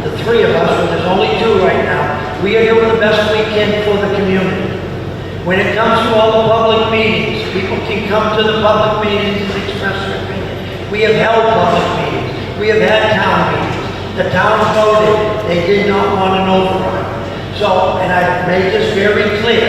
the three of us, but there's only two right now. We are doing the best we can for the community. When it comes to all the public meetings, people can come to the public meetings and express their opinion. We have held public meetings. We have had town meetings. The town voted. They did not want an override. So, and I've made this very clear.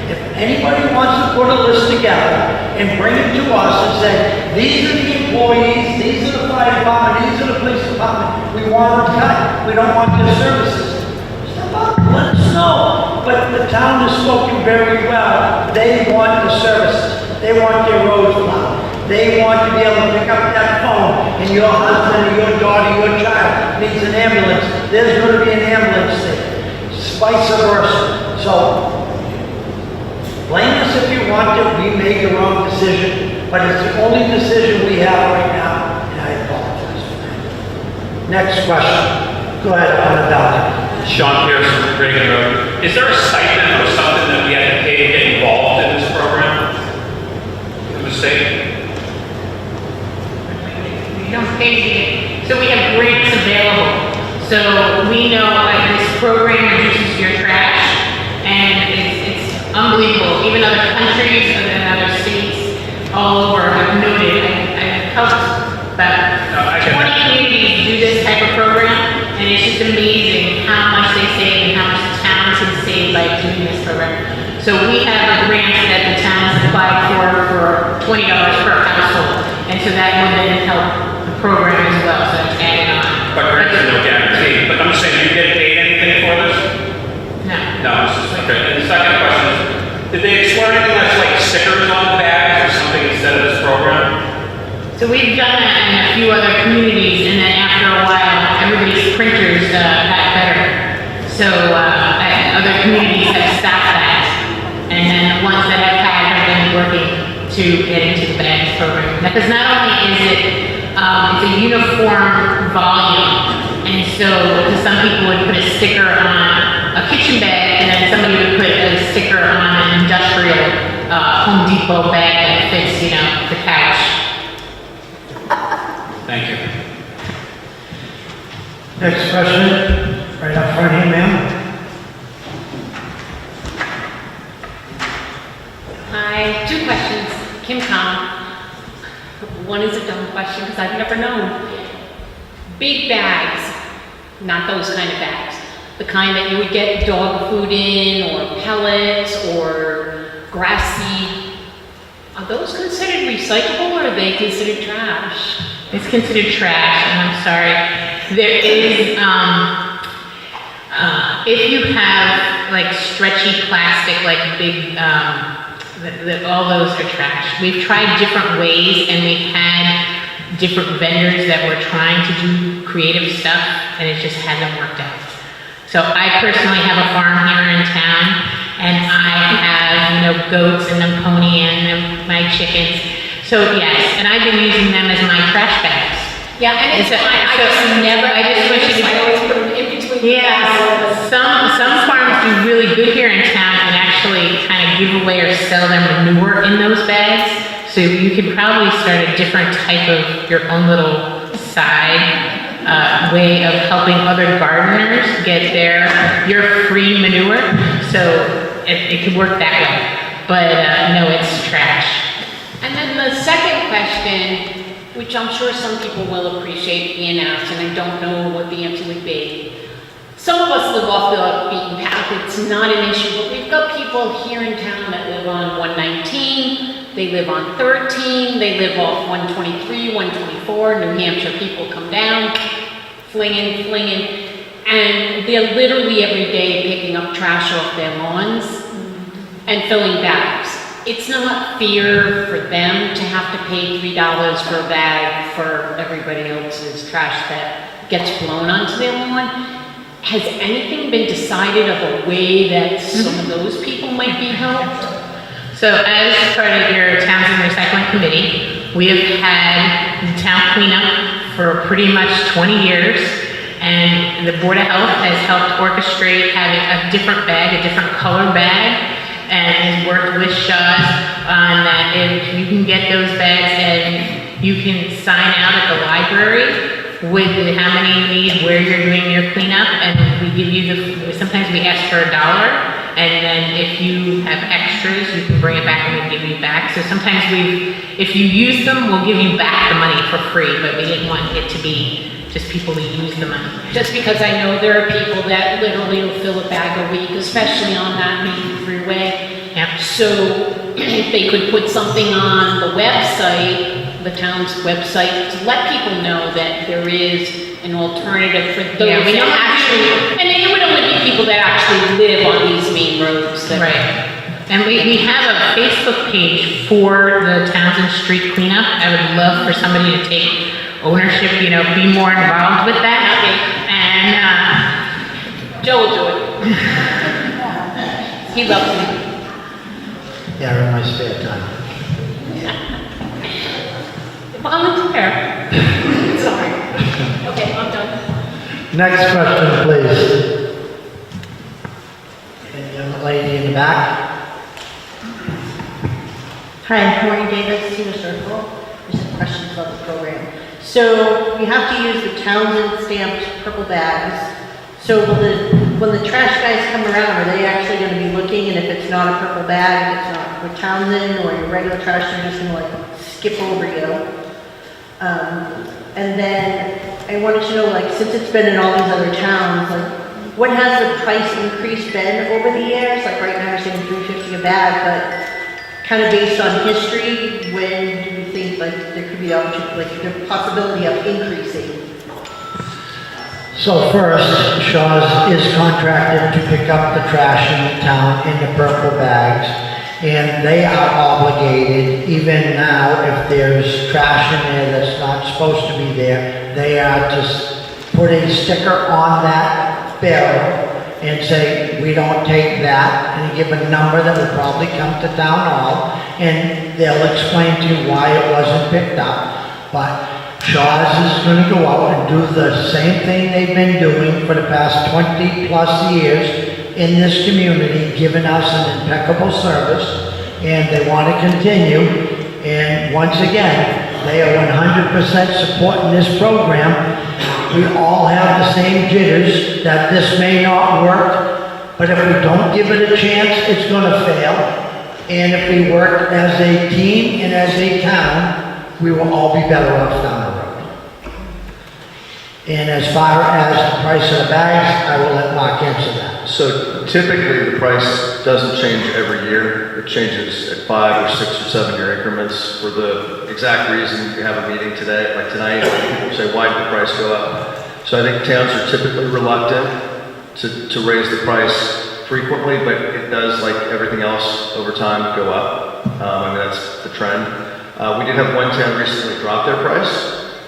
If anybody wants to put a list together and bring it to us and say, these are the employees, these are the fire department, these are the police department, we want them cut, we don't want their services. Step up, let us know. But the town has spoken very well. They want the services. They want their roads plowed. They want to be able to pick up that phone and your husband or your daughter, your child needs an ambulance. There's going to be an ambulance there. Vice versa. So, blame us if you want to. We made the wrong decision, but it's the only decision we have right now, and I apologize for that. Next question. Go ahead, on the ballot. Sean Pearson, Reagan Road. Is there a stipend or something that we have to pay to get involved in this program? From the state? We don't pay to get, so we have grants available. So we know this program reduces your trash, and it's unbelievable. Even other countries and other states all over have noted, I've helped about 20 communities do this type of program, and it's just amazing how much they save and how much the towns can save by doing this program. So we have a grant that the towns apply for $20 per household, and so that will then help the program as well, so it's added on. But grants are no guarantee. But I'm just saying, do you get paid anything for this? No. No, it's just, okay. And the second question is, did they explore anything that's like stickers on the bags or something instead of this program? So we've done that in a few other communities, and then after a while, everybody's printers got better. So other communities have stopped that, and then the ones that have been working to get into the bags program. Because not only is it it's a uniform volume, and so some people would put a sticker on a kitchen bag, and then somebody would put a sticker on an industrial Home Depot bag that fits, the couch. Thank you. Next question, right up front here, ma'am. Hi, two questions. Kim Com. One is a dumb question because I've never known. Big bags, not those kind of bags. The kind that you would get dog food in, or pellets, or grass seed. Are those considered recyclable, or are they considered trash? It's considered trash, and I'm sorry. There is, if you have like stretchy plastic, like big, all those are trash. We've tried different ways, and we've had different vendors that were trying to do creative stuff, and it just hasn't worked out. So I personally have a farm here in town, and I have, goats and a pony and my chickens. So yes, and I've been using them as my trash bags. Yeah, and it's fine. I just want you to. Yeah, some farms do really good here in give away or sell their manure in those bags. So you could probably start a different type of your own little side way of helping other gardeners get your free manure. So it could work that way. But no, it's trash. And then the second question, which I'm sure some people will appreciate being asked, and I don't know what the answer would be. Some of us live off the beaten path, it's not an issue, but we've got people here in town that live on 119, they live on 13, they live off 123, 124, New Hampshire people come down, flinging, and they're literally every day picking up trash off their lawns and filling bags. It's not fair for them to have to pay $3 for a bag for everybody else's trash that gets blown onto their lawn. Has anything been decided of a way that some of those people might be helped? So as part of your Townsend Recycling Committee, we have had the town cleanup for pretty much 20 years. And the Board of Health has helped orchestrate having a different bag, a different color bag, and has worked with Shaw's on that. If you can get those bags and you can sign out at the library with how many you need, where you're doing your cleanup, and we give you sometimes we ask for $1, and then if you have extras, you can bring it back and we give you back. So sometimes if you use them, we'll give you back the money for free, but we didn't want it to be just people who use the money. Just because I know there are people that literally will fill a bag a week, especially on that main freeway. Yep. So if they could put something on the website, the town's website, to let people know that there is an alternative for those Yeah, we that don't actually, and it would only be people that actually live on these main roads. That Right. And we have a Facebook page for the Townsend Street cleanup. I would love for somebody to take ownership, be more involved with that. And Joe will do it. He loves me. Yeah, in my spare time. Volunteer. Sorry. Okay, I'm done. Next question, please. And the young lady in the back. Hi, I'm Cory Davis, Cedar Circle. Just some questions about the program. So you have to use the Townsend stamped purple bags. So when the trash guys come around, are they actually going to be looking, and if it's not a purple bag, if it's not for Townsend or your regular trash, they're just going to like skip over you? And then I wanted to know, like, since it's been in all these other towns, like, what has the price increase been over the years? Like right now you're saying $3.50 a bag, but kind of based on history, when do you think like there could be the possibility of increasing? So first, Shaw's is contracted to pick up the trash in the town in the purple bags, and they are obligated, even now, if there's trash in there that's not supposed to be there, they are to put a sticker on that barrel and say, we don't take that, and give a number that will probably come to town hall, and they'll explain to you why it wasn't picked up. But Shaw's is going to go out and do the same thing they've been doing for the past 20 plus years in this community, giving us an impeccable service, and they want to continue. And once again, they are 100% supporting this program. We all have the same jitters that this may not work, but if we don't give it a chance, it's going to fail. And if we work as a team and as a town, we will all be better off down the road. And as far as the price of the bags, I will let Mark answer that. So typically, the price doesn't change every year. It changes at 5 or 6 or 7 year increments for the exact reason you have a meeting today, like tonight, people say, why did the price go up? So I think towns are typically reluctant to raise the price frequently, but it does, like everything else, over time go up. I mean, that's the trend. We did have one town recently drop their price,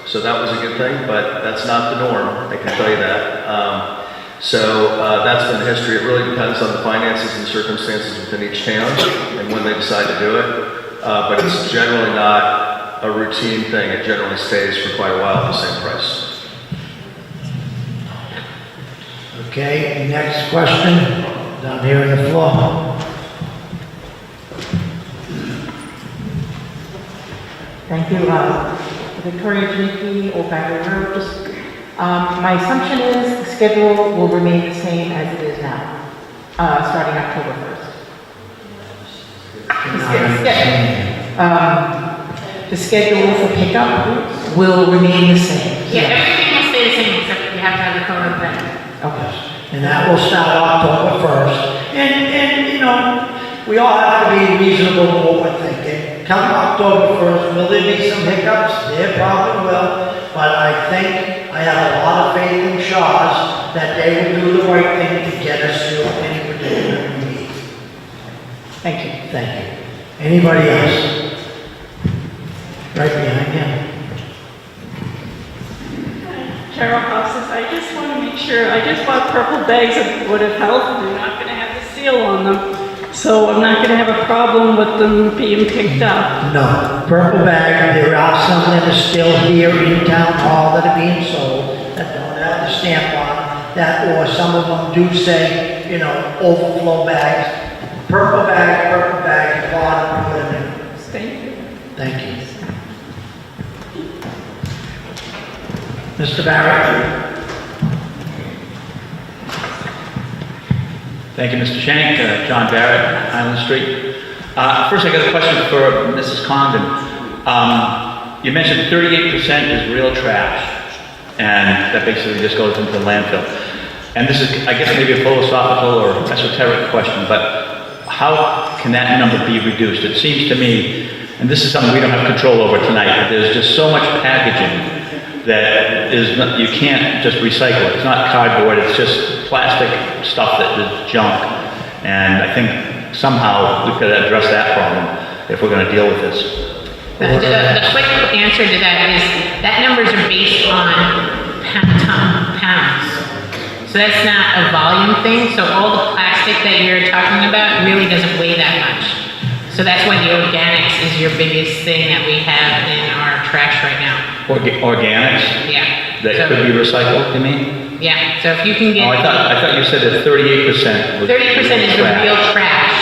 so that was a good thing, but that's not the norm, I can tell you that. So that's been history. It really depends on the finances and circumstances within each town and when they decide to do it. But it's generally not a routine thing. It generally stays for quite a while at the same price. Okay, next question, down here on the floor. Thank you. Victoria Janicki, Old Battery Road. My assumption is the schedule will remain the same as it is now, starting October 1st. The schedule for pickup will remain the same. Yeah, everything will stay the same except you have to have the color blend. Okay. And that will start October 1st. And, you know, we all have to be reasonable in what we're thinking. Come October 1st, will there be some hiccups? There probably will. But I think I have a lot of faith in Shaw's that they will do the right thing to get us to any predicament we need. Thank you. Thank you. Anybody else? Right behind him. Carol Houses, I just want to make sure, I just bought purple bags of Board of Health, and they're not going to have the seal on them, so I'm not going to have a problem with them being picked up. No, purple bag, there are some that are still here in town hall that are being sold that don't have the stamp on them, that, or some of them do say, you know, overflow bags. Purple bag, bottom, put them in. Thank you. Thank you. Mr. Barrett? Thank you, Mr. Shank. John Barrett, Island Street. First, I got a question for Mrs. Condon. You mentioned 38% is real trash, and that basically just goes into the landfill. And this is, I guess, maybe a philosophical or esoteric question, but how can that number be reduced? It seems to me, and this is something we don't have control over tonight, but there's just so much packaging that is not, you can't just recycle it. It's not cardboard, it's just plastic stuff that is junk. And I think somehow we could address that problem if we're going to deal with this. The quick answer to that is that numbers are based on pounds. So that's not a volume thing. So all the plastic that you're talking about really doesn't weigh that much. So that's why the organics is your biggest thing that we have in our trash right now. Organics? Yeah. That could be recycled, you mean? Yeah, so if you can get. Oh, I thought you said that 38% was 30% is the real trash.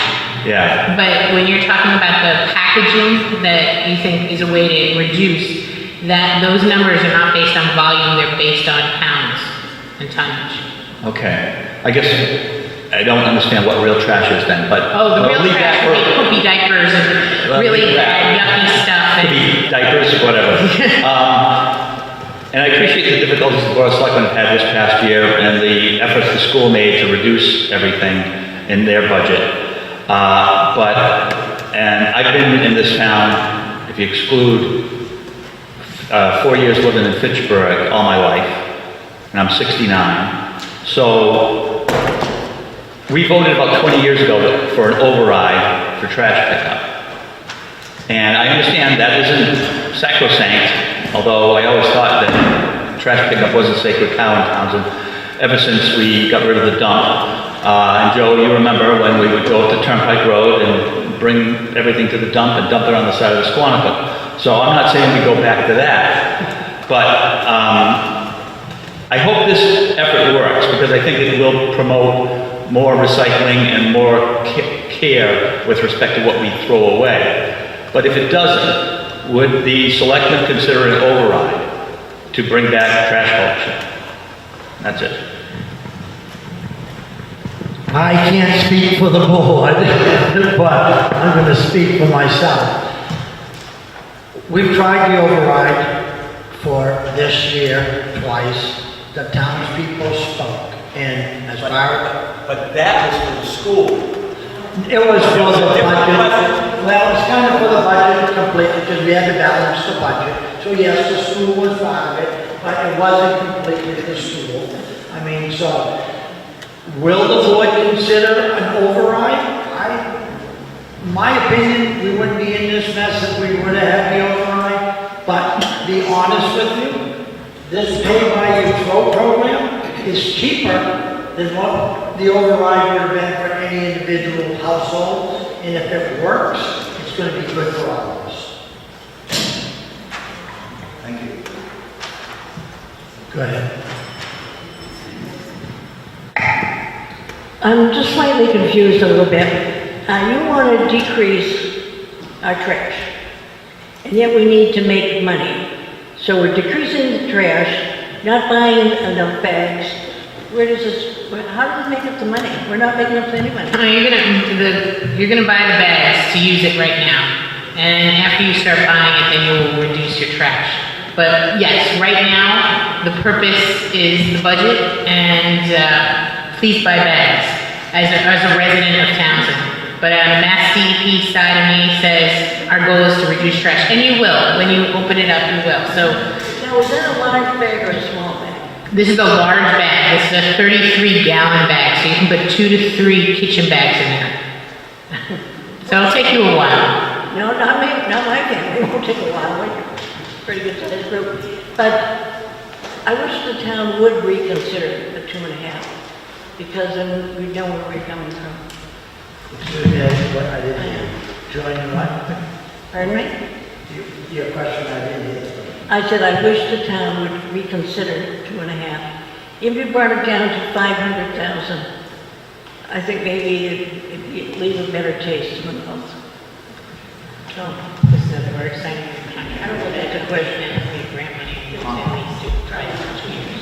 Yeah. But when you're talking about the packaging that you think is a way to reduce, that those numbers are not based on volume, they're based on pounds and tonnage. Okay. I guess I don't understand what real trash is then, but. Oh, the real trash would be poopy diapers and really bad, yucky stuff. Could be diapers, whatever. And I appreciate the difficulties the Board of Selectmen have had this past year and the efforts the school made to reduce everything in their budget. And I've been in this town, if you exclude 4 years living in Fitchburg all my life, and I'm 69. So we voted about 20 years ago for an override for trash pickup. And I understand that isn't sacrosanct, although I always thought that trash pickup was a sacred cow in Townsend ever since we got rid of the dump. And Joe, you remember when we would go up to Turnpike Road and bring everything to the dump and dump it on the side of the Squanicook. So I'm not saying we go back to that, but I hope this effort works because I think it will promote more recycling and more care with respect to what we throw away. But if it doesn't, would the selectmen consider an override to bring back trash collection? That's it. I can't speak for the board, but I'm going to speak for myself. We've tried the override for this year twice. The townspeople spoke, and as far as... But that was for the school. It was for the budget. Well, it's kind of for the budget completely, because we had to balance the budget. So yes, the school was part of it, but it wasn't completely the school. I mean, so, will the board consider an override? My opinion, we wouldn't be in this mess if we would have had the override, but to be honest with you, this pay-by-you-throw program is cheaper than what the override would have been for any individual household, and if it works, it's going to be good for all of us. Thank you. Go ahead. I'm just slightly confused a little bit. You want to decrease our trash. and yet we need to make money. So we're decreasing the trash, not buying enough bags. Where does this, how do we make up the money? We're not making up any money. You're gonna buy the bags to use it right now. And after you start buying it, then you'll reduce your trash. But yes, right now, the purpose is the budget, and please buy bags as a resident of Townsend. But on the Mass DEP side of me says our goal is to reduce trash, and you will. When you open it up, you will. So Now, is that a large bag or a small bag? this is a large bag. This is a 33-gallon bag, so you can put 2 to 3 kitchen bags in there. So it'll take you a while. No, not me, not my family, it won't take a while, we're pretty good sized group. But I wish the town would reconsider the 2.5, because then we know where we're coming from. I didn't join you, what? Pardon me? Your question, I didn't hear. I said I wish the town would reconsider 2.5. If you brought it down to 500,000, I think maybe it'd leave a better taste in the mouth. So, This is another very exciting contract. I don't know if that's a question. We have grant money, at least to try it for 2 years.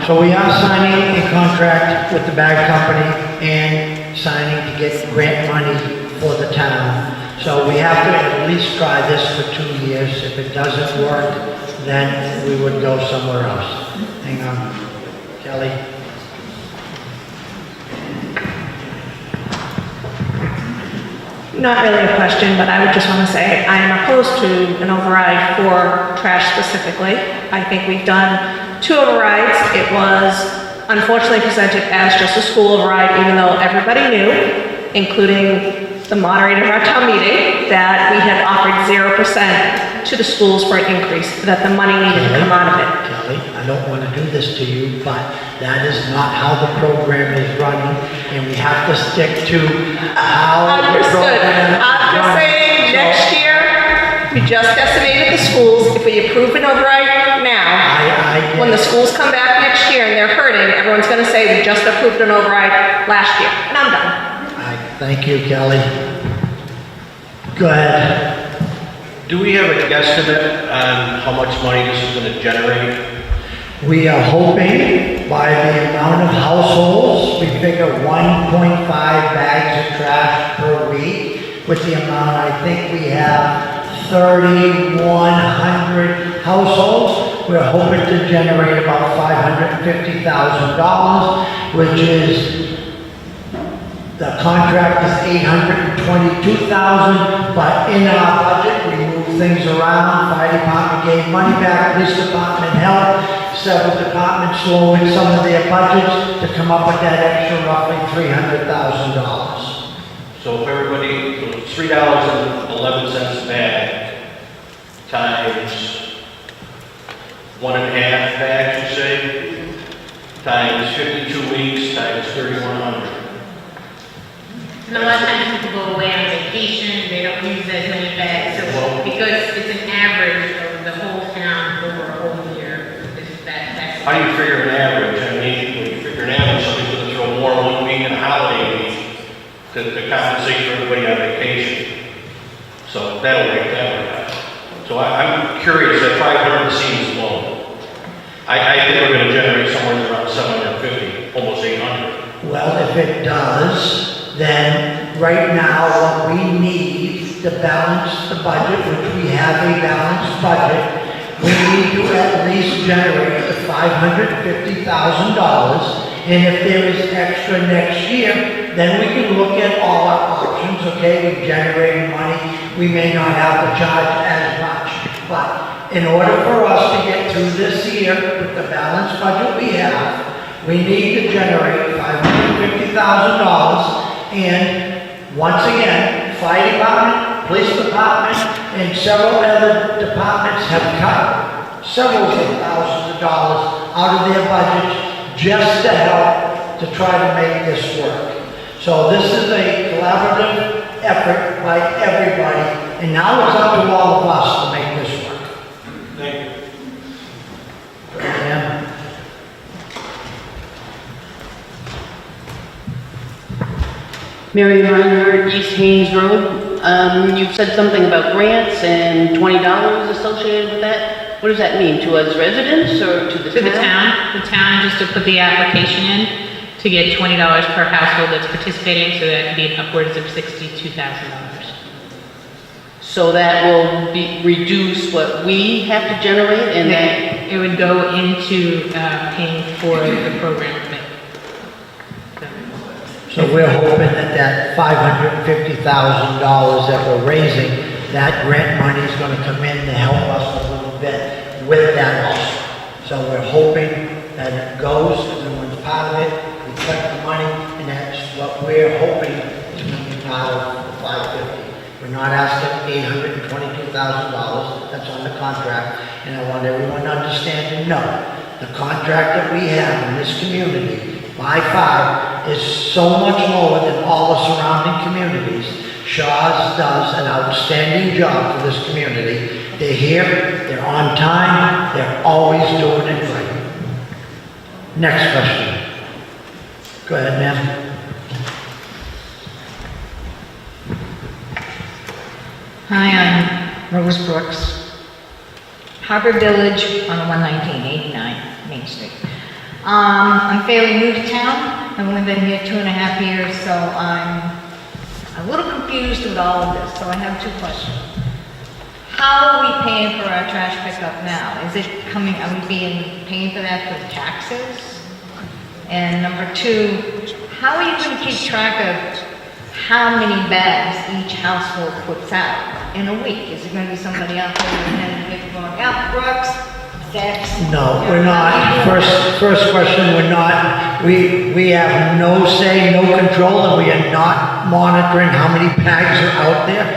So we are signing a contract with the bag company and signing to get grant money for the town. So we have to at least try this for 2 years. If it doesn't work, then we would go somewhere else. Hang on, Kelly. Not really a question, but I would just want to say I am opposed to an override for trash specifically. I think we've done 2 overrides. It was unfortunately presented as just a school override, even though everybody knew, including the moderator of our town meeting, that we had offered 0% to the schools for an increase, that the money needed to come out of it. Kelly, I don't want to do this to you, but that is not how the program is running, and we have to stick to how the Understood. program is I'm just running. saying, So, next year, we just estimated the schools, if we approve an override now, I get when the it. schools come back next year and they're hurting, everyone's gonna say, we just approved an override last year, and I'm done. Thank you, Kelly. Go ahead. Do we have a guesstimate on how much money this is gonna generate? We are hoping by the amount of households, we figure 1.5 bags of trash per week. With the amount, I think we have 3,100 households. We're hoping to generate about $550,000, which is, the contract is $822,000, but in our budget, we moved things around. Fire department gave money back, police department helped, several departments lowered some of their budgets to come up with that extra roughly $300,000. So if everybody, so it's $3.11 a bag times 1.5 bags, you say, times 52 weeks, times 3,100. And a lot of times people go away on vacation, they don't use as many bags, so because it's an average of the whole town over a whole year, that's. How do you figure an average? I mean, when you figure an average, somebody's gonna throw more 1 week than a holiday week to compensate for everybody on vacation. So that'll work that way out. So I'm curious, that 500 seems low. I think we're gonna generate somewhere around 750, almost 800. Well, if it does, then right now what we need to balance the budget, which we have a balanced budget, we need to at least generate the $550,000. And if there is extra next year, then we can look at all our options, okay? We've generated money, we may not have to charge as much. But in order for us to get through this year with the balanced budget we have, we need to generate $550,000. And once again, fire department, police department, and several other departments have cut several thousands of dollars out of their budgets just to help to try to make this work. So this is a collaborative effort by everybody, and now it's up to all of us to make this work. Thank you. Yeah. Mary Reinhardt, East Haynes Road. You said something about grants and $20 associated with that. What does that mean, to us residents or to the town? To the town, just to put the application in, to get $20 per household that's participating, so that could be upwards of $62,000. So that will reduce what we have to generate and then... It would go into paying for the program. So we're hoping that $550,000 that we're raising, that grant money is gonna come in to help us a little bit with that also. So we're hoping that it goes, everyone's part of it, we collect the money, and that's what we're hoping is gonna be part of the 550. We're not asking $822,000, that's on the contract, and I want everyone to understand and know, the contract that we have in this community, by far, is so much lower than all the surrounding communities. Shaw's does an outstanding job for this community. They're here, they're on time, they're always doing it right. Next question. Go ahead, ma'am. Hi, I'm Rose Brooks, Harbor Village on 11989 Main Street. I'm fairly new to town. I've only been here 2.5 years, so I'm a little confused with all of this, so I have two questions. How are we paying for our trash pickup now? Is it coming, are we paying for that through taxes? And number two, how are you going to keep track of how many bags each household puts out in a week? Is it going to be somebody out there going, yeah, Brooks, No, we're not. First question, we're not. We have no say, no control, and we are not monitoring how many bags are out there.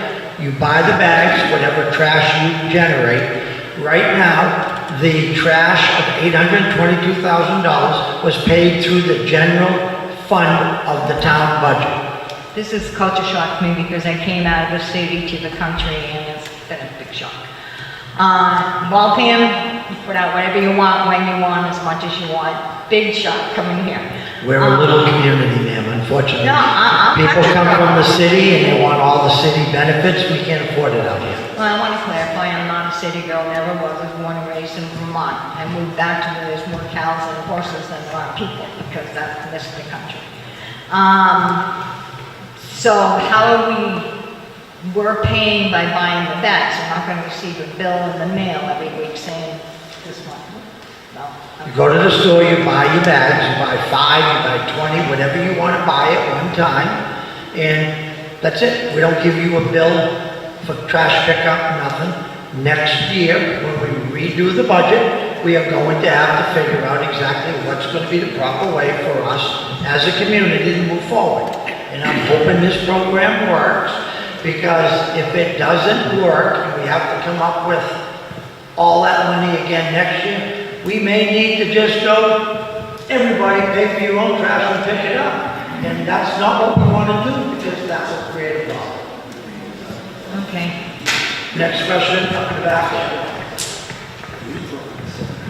You buy the bags, whatever trash you generate. Right now, the trash of $822,000 was paid through the general fund of the town budget. This is culture shock to me because I came out of the city to the country and it's been a big shock. Waltham, you put out whatever you want, when you want, as much as you want. Big shock coming here. We're a little community, ma'am, unfortunately. No, People come from the city and they want all the city benefits. We can't afford it out here. Well, I want to clarify, I'm not a city girl, never was. I was born and raised in Vermont. I moved back to where there's more cows and horses than there are people because that's the country. So how are we're paying by buying the bags. We're not going to receive a bill in the mail every week saying this one. No. You go to the store, you buy your bags, you buy 5, you buy 20, whatever you want to buy at one time, and that's it. We don't give you a bill for trash pickup, nothing. Next year, when we redo the budget, we are going to have to figure out exactly what's going to be the proper way for us as a community to move forward. And I'm hoping this program works, because if it doesn't work, and we have to come up with all that money again next year, we may need to just go, everybody pay for your own trash and pick it up. And that's not what we want to do, because that will create a problem. Okay. Next question, up in the back.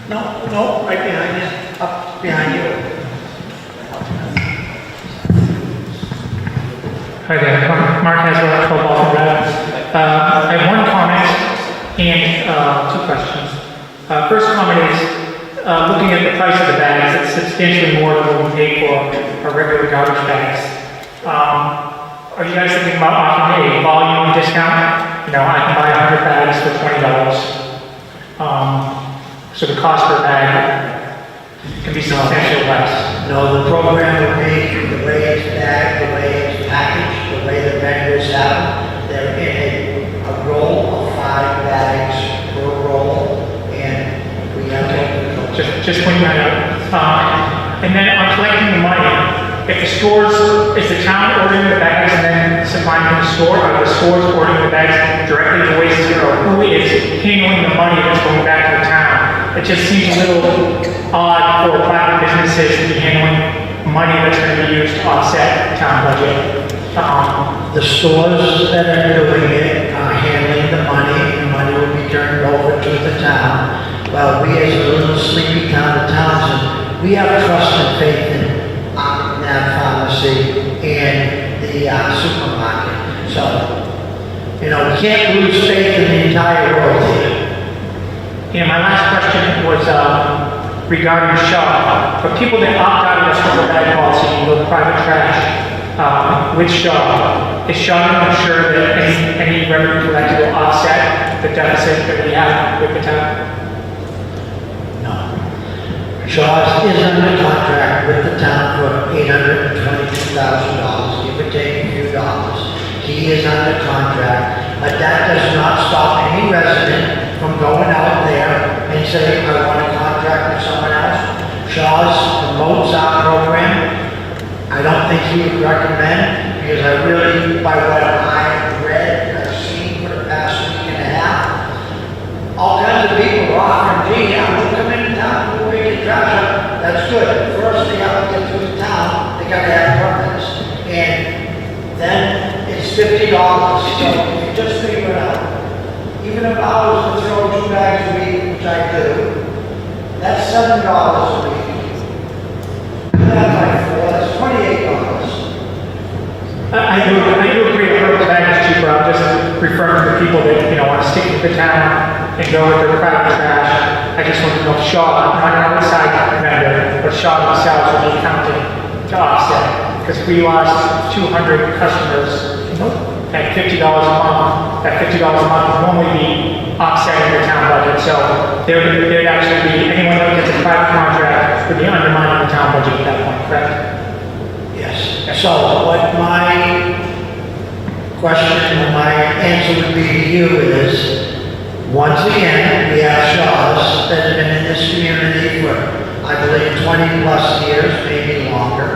No, right behind you, up behind you. Hi there, Mark Hasler, 12 Baltimore Ave. I have one comment and two questions. First comment is, looking at the price of the bags, it's substantially more than what we pay for our regular garbage bags. Are you guys thinking about offering a volume discount? You know, I can buy 100 bags for $20. So the cost per bag can be substantially less. No, the program would be the way it's bagged, the way it's packaged, the way the vendors have them. They're in a roll of 5 bags per roll, and we have to... Just pointing that out. And then on collecting the money, if the stores, is the town ordering the bags and then supplying from the store, or the stores ordering the bags directly to Waste Zero? Who is handling the money that's going back to the town? It just seems a little odd for private businesses to be handling money that's going to be used to offset the town budget. The stores that are doing it are handling the money, and the money will be turned over to the town. Well, we as a little sleepy town of Townsend, we have trust and faith in that pharmacy and the supermarket. So You know, we can't lose faith in the entire world here. And my last question was regarding Shaw. For people that opt out of the triple bag policy and go private trash with Shaw, is Shaw going to ensure that any revenue collected will offset the deficit that we have with the town? Shaw's is under contract with the town for $822,000, give or take a few dollars. He is under contract, but that does not stop any resident from going out there and saying, I want to contract with someone else. Shaw's promotes our program. I don't think he would recommend, because I really, by what I've read, I've seen for the past week and a half, all kinds of people are offering, gee, yeah, we'll come into town, we'll make your trash up. That's good. First, they have to get through the town, they gotta have permits. And then it's $50. So if you just figure it out, even if I was to throw 2 bags a week, which I do, that's $7 a week. That's like 4, that's $28. I do agree that purple bag is cheaper. I'm just referring to the people that, want to stick with the town and go with their private trash. I just want to know if Shaw, not an outside vendor, but Shaw themselves will be counting to offset. Because if we lost 200 customers at $50 a month, that $50 a month would only be offsetting the town budget. So there'd actually be, anyone that gets a private contract would be undermining the town budget at that point, correct? Yes. So what my question, or my answer would be to you is, once again, we have Shaws that have been in this community for, I believe, 20 plus years, maybe longer.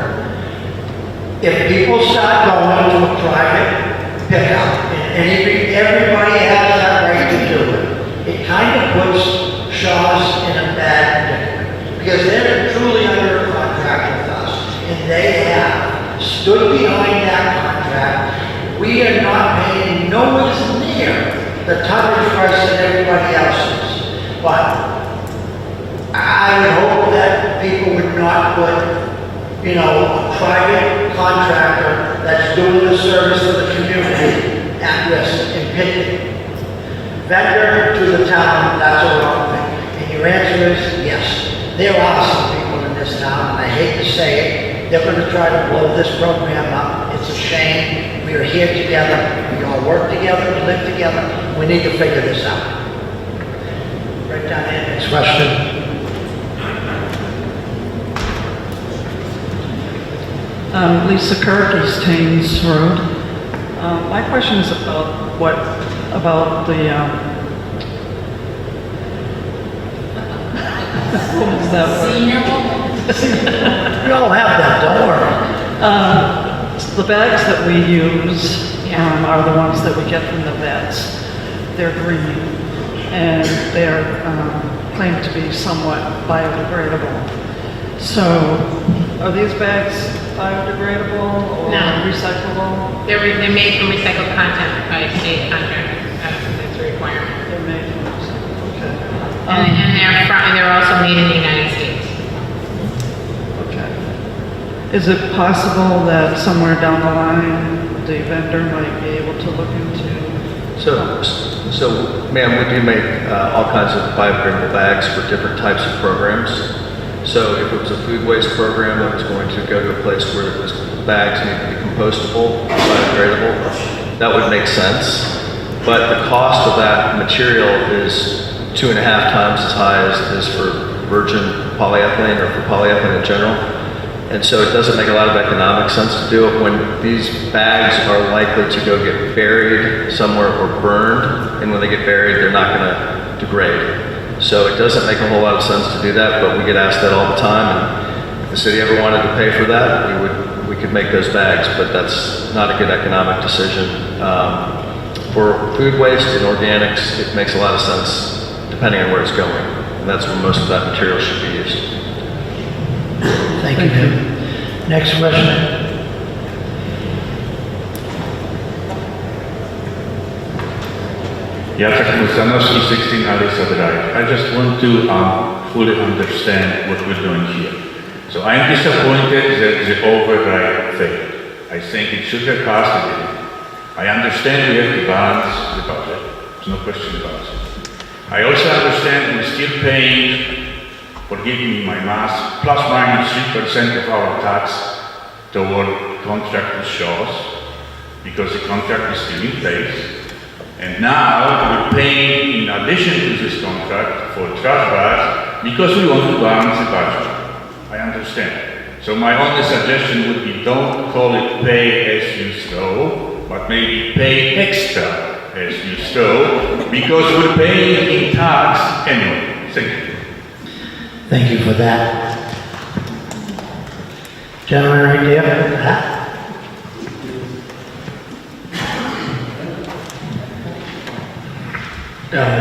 If people start going to a private pickup, and everybody has that right to do it, it kind of puts Shaws in a bad predicament, because they're truly under a contract with us, and they have stood behind that contract. We are not paying nowhere near the tonnage price that everybody else is. But I would hope that people would not put, a private contractor that's doing the service for the community at risk and pitting vendor to the town. That's a wrong thing. And your answer is yes. There are some people in this town, and I hate to say it, they're going to try to blow this program up. It's a shame. We are here together. We all work together. We live together. We need to figure this out. Right down there. Next question. Lisa Kirk, East Thames Road. My question is about the, what is that word? We all have that, don't worry. The bags that we use are the ones that we get from the vets. They're green, and they're claimed to be somewhat biodegradable. So, are these bags biodegradable or recyclable? They're made from recycled content by state contract. That's a requirement. They're made from recycled, okay. And they're also made in the United States. Okay. Is it possible that somewhere down the line, the vendor might be able to look into? So, ma'am, we do make all kinds of biodegradable bags for different types of programs. So if it was a food waste program that was going to go to a place where the bags need to be compostable, biodegradable, that would make sense. But the cost of that material is 2.5 times as high as it is for virgin polyethylene or for polyethylene in general. And so it doesn't make a lot of economic sense to do it when these bags are likely to go get buried somewhere or burned. And when they get buried, they're not going to degrade. So it doesn't make a whole lot of sense to do that, but we get asked that all the time. And if the city ever wanted to pay for that, we could make those bags, but that's not a good economic decision. For food waste and organics, it makes a lot of sense depending on where it's going. And that's where most of that material should be used. Thank you, Jim. Next question. Jacek Musanowski, 16 Alisa Drive. I just want to fully understand what we're doing here. So I'm disappointed that the override failed. I think it should have passed it. I understand we have to balance the budget, there's no question about it. I also understand we're still paying, forgive me my math, plus minus 3% of our tax toward contract with Shaw's, because the contract is still in place. And now we're paying in addition to this contract for trash bags because we want to balance the budget. I understand. So my only suggestion would be don't call it pay as you throw, but maybe pay extra as you throw, because we're paying in tax anyway. Thank you. Thank you for that. Gentleman right there.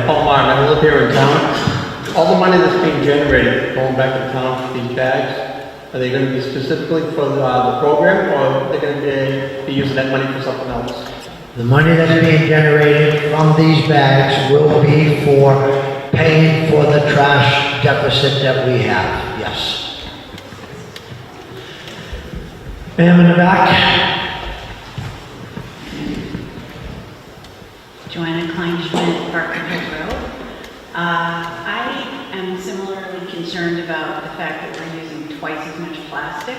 Paul Martin, I live here in town. All the money that's being generated, going back to town for these bags, are they going to be specifically for the program, or are they going to be using that money for something else? The money that's being generated from these bags will be for paying for the trash deficit that we have, yes. Ma'am in the back. Joanna Kleinschmidt, Barker Hill Road. I am similarly concerned about the fact that we're using twice as much plastic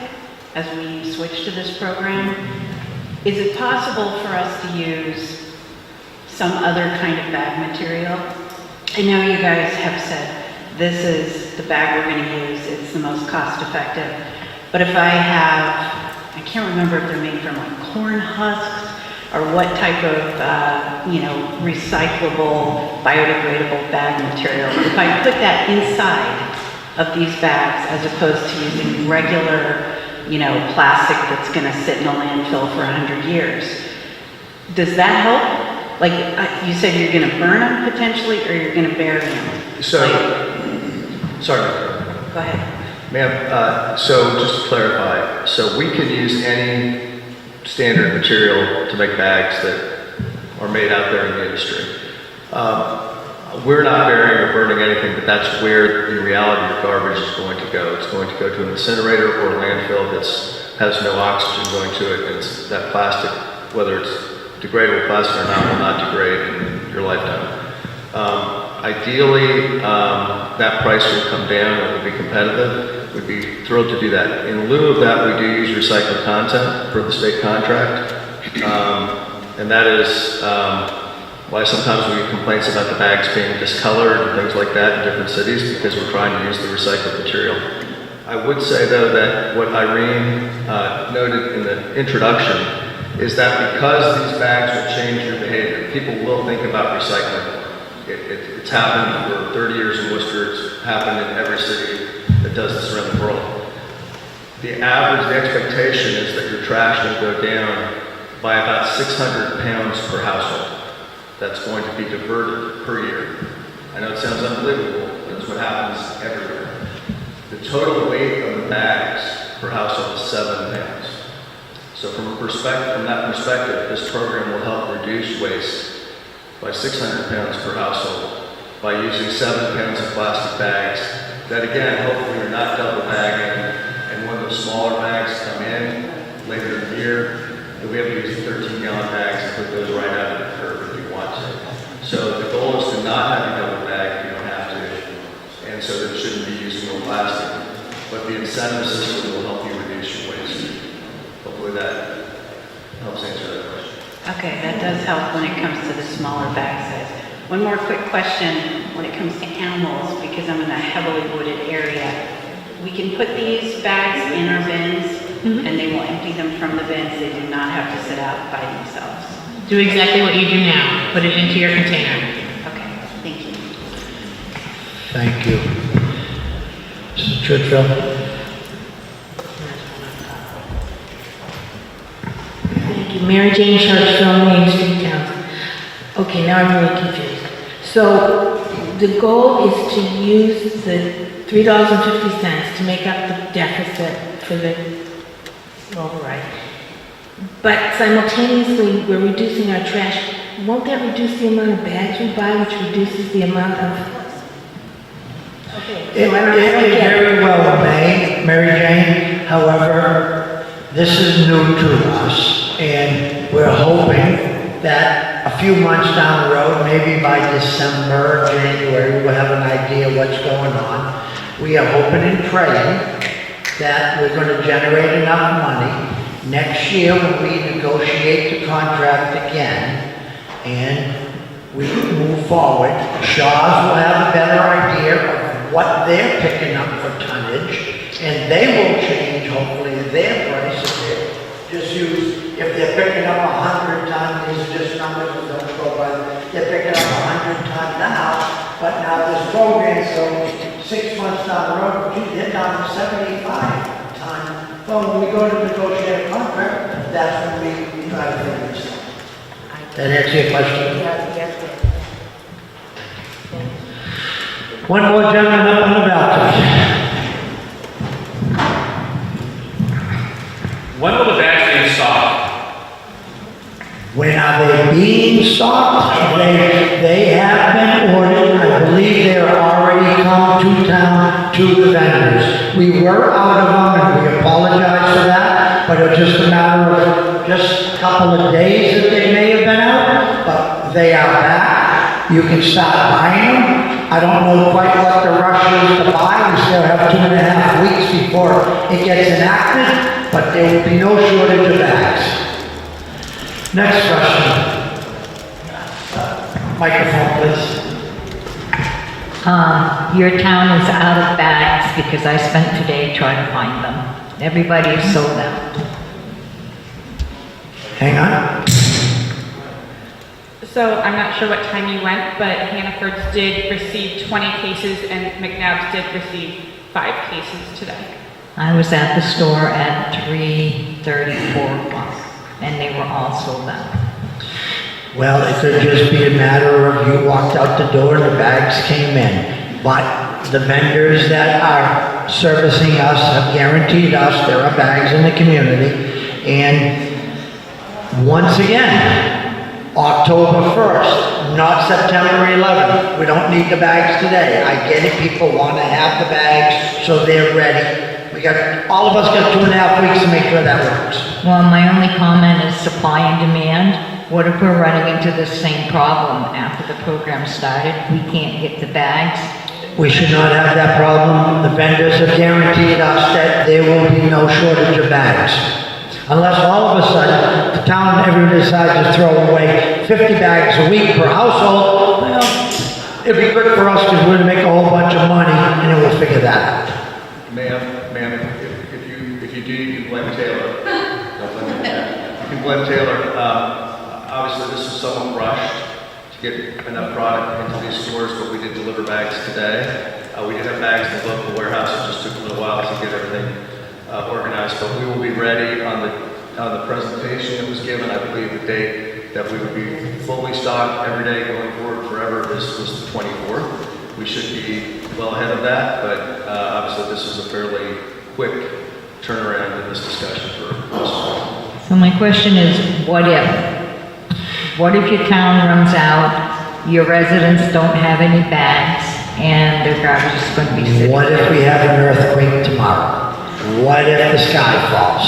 as we switch to this program. Is it possible for us to use some other kind of bag material? I know you guys have said this is the bag we're going to use, it's the most cost effective. But if I can't remember if they're made from like corn husks, or what type of, recyclable, biodegradable bag material. If I put that inside of these bags as opposed to using regular, plastic that's gonna sit in a landfill for 100 years, does that help? Like, you said you're gonna burn them potentially, or you're gonna bury them? So, sorry. Go ahead. Ma'am, so just to clarify, so we could use any standard material to make bags that are made out there in the industry. We're not burying or burning anything, but that's where, in reality, your garbage is going to go. It's going to go to an incinerator or a landfill that has no oxygen going to it, and it's that plastic, whether it's degradable plastic or not, will not degrade in your lifetime. Ideally, that price will come down and it will be competitive. We'd be thrilled to do that. In lieu of that, we do use recycled content for the state contract. And that is why sometimes we get complaints about the bags being discolored and things like that in different cities, because we're trying to use the recycled material. I would say, though, that what Irene noted in the introduction is that because these bags will change your behavior, people will think about recycling. It's happened for 30 years in Worcester. It's happened in every city that does this around the world. The expectation is that your trash will go down by about 600 pounds per household. That's going to be diverted per year. I know it sounds unbelievable, but it's what happens everywhere. The total weight of the bags per household is 7 pounds. So from that perspective, this program will help reduce waste by 600 pounds per household by using 7 pounds of plastic bags that, again, hopefully are not double bagging, and when those smaller bags come in later in the year, you'll be able to use the 13-gallon bags and put those right out of the curb if you want to. So the goal is to not have you double bag if you don't have to, and so that you shouldn't be using more plastic. But the incentive system will help you reduce your waste. Hopefully that helps answer that question. Okay, that does help when it comes to the smaller bag size. One more quick question when it comes to animals, because I'm in a heavily wooded area. We can put these bags in our bins, and they will empty them from the bins. They do not have to sit out by themselves. Do exactly what you do now. Put it into your container. Okay, thank you. Thank you. Mrs. Churchill? Thank you. Mary Jane Churchill, Main Street, Townsend. Okay, now I'm really confused. So the goal is to use the $3.50 to make up the deficit for the override. But simultaneously, we're reducing our trash. Won't that reduce the amount of bags we buy, which reduces the amount of... Okay. It very well may, Mary Jane. However, this is new to us, and we're hoping that a few months down the road, maybe by December, January, we'll have an idea what's going on. We are hoping and praying that we're gonna generate enough money next year when we negotiate the contract again and we move forward. Shaw's will have a better idea of what they're picking up for tonnage, and they will change, hopefully, their price if they just use, if they're picking up 100 ton, these are just numbers that don't go by, they're picking up 100 ton now, but now this program, so 6 months down the road, gee, they're down to 75 ton. Well, when we go to negotiate a contract, that's when we try to figure this out. That answer your question? One more gentleman up on the balcony. When will the bags be stocked? When are they being stocked? They have been ordered. I believe they are already come to town to the vendors. We were out of them and we apologize for that, but it was just a matter of just a couple of days that they may have been out, but they are back. You can start buying them. I don't know quite what the rush is to buy. We still have 2.5 weeks before it gets enacted, but there will be no shortage of bags. Next question. Microphone, please. Your town is out of bags because I spent today trying to find them. Everybody is sold out. Hang on. So I'm not sure what time you went, but Hannaford's did receive 20 cases and McNabb's did receive 5 cases today. I was at the store at 3:30, 4 o'clock, and they were all sold out. Well, it could just be a matter of you walked out the door and the bags came in. But the vendors that are servicing us have guaranteed us there are bags in the community. And once again, October 1st, not September 11th. We don't need the bags today. I get it, people want to have the bags so they're ready. All of us got 2.5 weeks to make sure that works. Well, my only comment is supply and demand. What if we're running into the same problem after the program started? We can't get the bags. We should not have that problem. The vendors have guaranteed us that there will be no shortage of bags. Unless all of a sudden, the town ever decides to throw away 50 bags a week per household, well, it'd be good for us because we're gonna make a whole bunch of money and then we'll figure that out. Ma'am, if you do, you can blame Taylor. You can blame Taylor. Obviously, this is somewhat rushed to get enough product into these stores, but we did deliver bags today. We did have bags in the local warehouse. It just took a little while to get everything organized, but we will be ready on the presentation that was given. I believe the date that we would be fully stocked every day going forward forever was the 24th. We should be well ahead of that, but obviously this is a fairly quick turnaround in this discussion for us. So my question is, what if? What if your town runs out, your residents don't have any bags, and their garbage is going to be sitting? What if we have an earthquake tomorrow? What if the sky falls?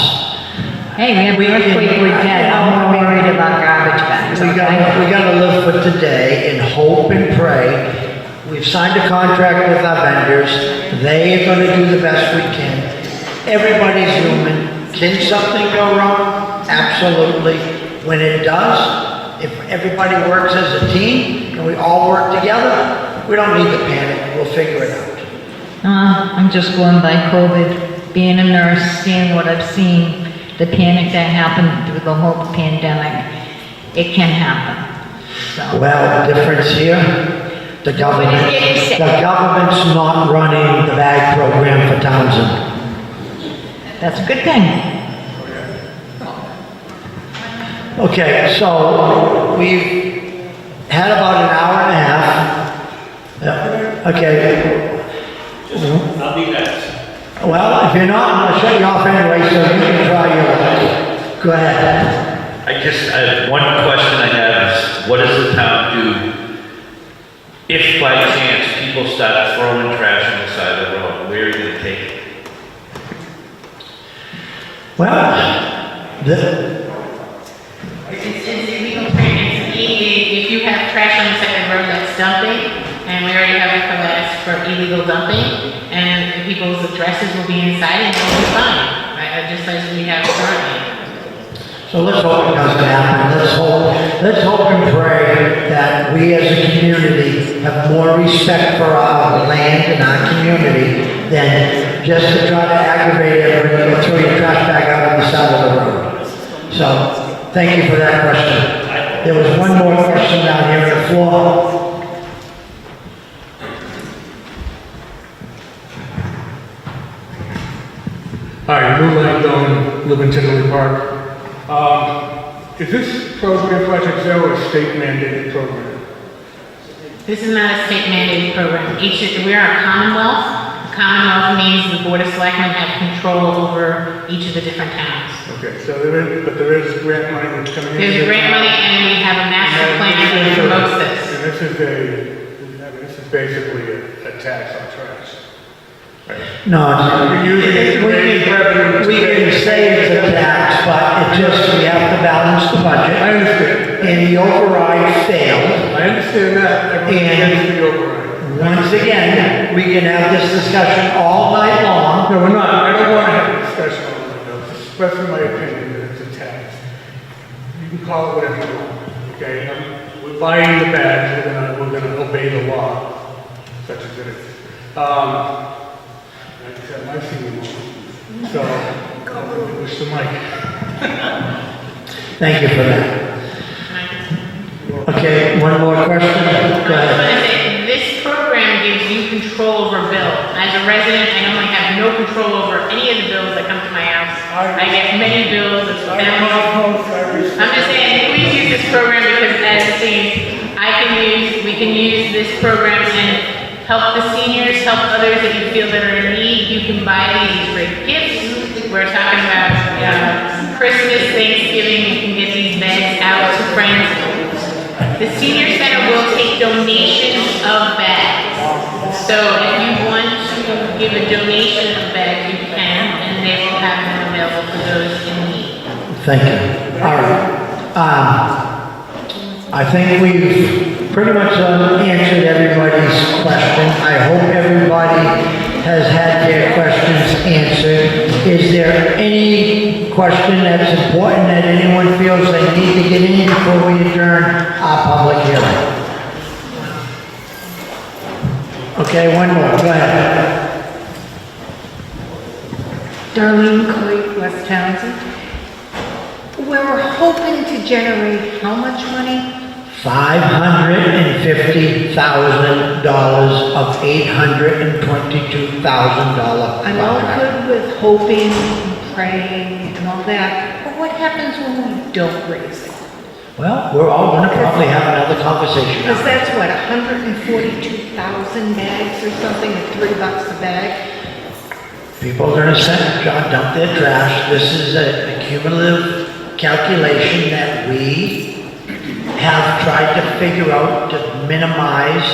Hey, we have an earthquake, we're dead. I'm more worried about garbage bags. We gotta live for today and hope and pray. We've signed a contract with our vendors. They are gonna do the best we can. Everybody's human. Can something go wrong? Absolutely. When it does, if everybody works as a team and we all work together, we don't need to panic. We'll figure it out. I'm just going by COVID, being a nurse, seeing what I've seen, the panic that happened through the whole pandemic. It can happen. So. Well, the difference here, the government's not running the bag program for Townsend. That's a good thing. Okay, so we've had about an hour and a half. Yeah, okay. I'll be next. Well, if you're not, I'm gonna shut you off anyway, so you can try your luck. Go ahead. One question I have is, what does the town do if by chance people start throwing trash on the side of the road? Where are you gonna take it? Well, It's illegal training for illegal dumping, and people's addresses will be inside and they'll be fine, right? Just as we have currently. So let's hope it doesn't happen. Let's hope and pray that we as a community have more respect for our land and our community than just to try to aggravate everybody or throw your trash bag out on the side of the road. So, thank you for that question. There was one more question down here on the floor. Hi, Lou Langdon, live in Tinley Park. Is this program Project Zero a state mandated program? This is not a state mandated program. We are a commonwealth. Commonwealth means the Board of Selectmen have control over each of the different towns. Okay, so there is grant money that's coming in. There's grant money and we have a master plan that promotes this. And this is basically a tax on trash. No, we can say it's a tax, but we have to balance the budget. I understand. And the override failed. I understand that. And the override. Once again, we can have this discussion all night long. No, we're not. I don't want to have a discussion all night long. It's expressing my opinion that it's a tax. You can call it whatever you want, okay? We're buying the bags, we're gonna obey the law, such as it is. Like I said, I've seen them all. So, push the mic. Thank you for that. Okay, one more question? Go I was ahead. gonna say, this program gives you control over bills. As a resident, I normally have no control over any of the bills that come to my house. I get many bills, it's families. I'm just saying, please use this program because as it seems, we can use this program and help the seniors, help others that you feel that are in need. You can buy these great gifts. We're talking about Christmas, Thanksgiving, you can get these bags out to friends. The senior center will take donations of bags. So if you want to give a donation of bags, you can, and they will have them available for those in need. Thank you. All right. I think we've pretty much answered everybody's question. I hope everybody has had their questions answered. Is there any question that's important that anyone feels they need to get in before we adjourn our public hearing? Okay, one more, go ahead. Darlene Coit, West Townsend. We're hoping to generate how much money? $550,000 of $822,000. I'm all good with hoping, and praying, and all that, but what happens when we don't raise it? Well, we're all gonna probably have another conversation. Because that's what, 142,000 bags or something at $3 a bag? People are gonna dump their trash. This is a cumulative calculation that we have tried to figure out to minimize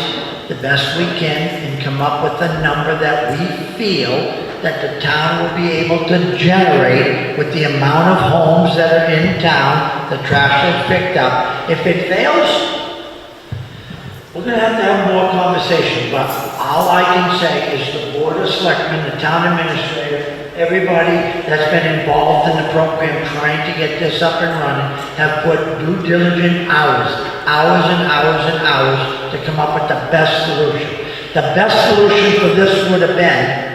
the best we can and come up with a number that we feel that the town will be able to generate with the amount of homes that are in town, the trash that's picked up. If it fails, we're gonna have to have more conversation, but all I can say is the Board of Selectmen, the town administrator, everybody that's been involved in the program trying to get this up and running have put due diligent hours and hours to come up with the best solution. The best solution for this would have been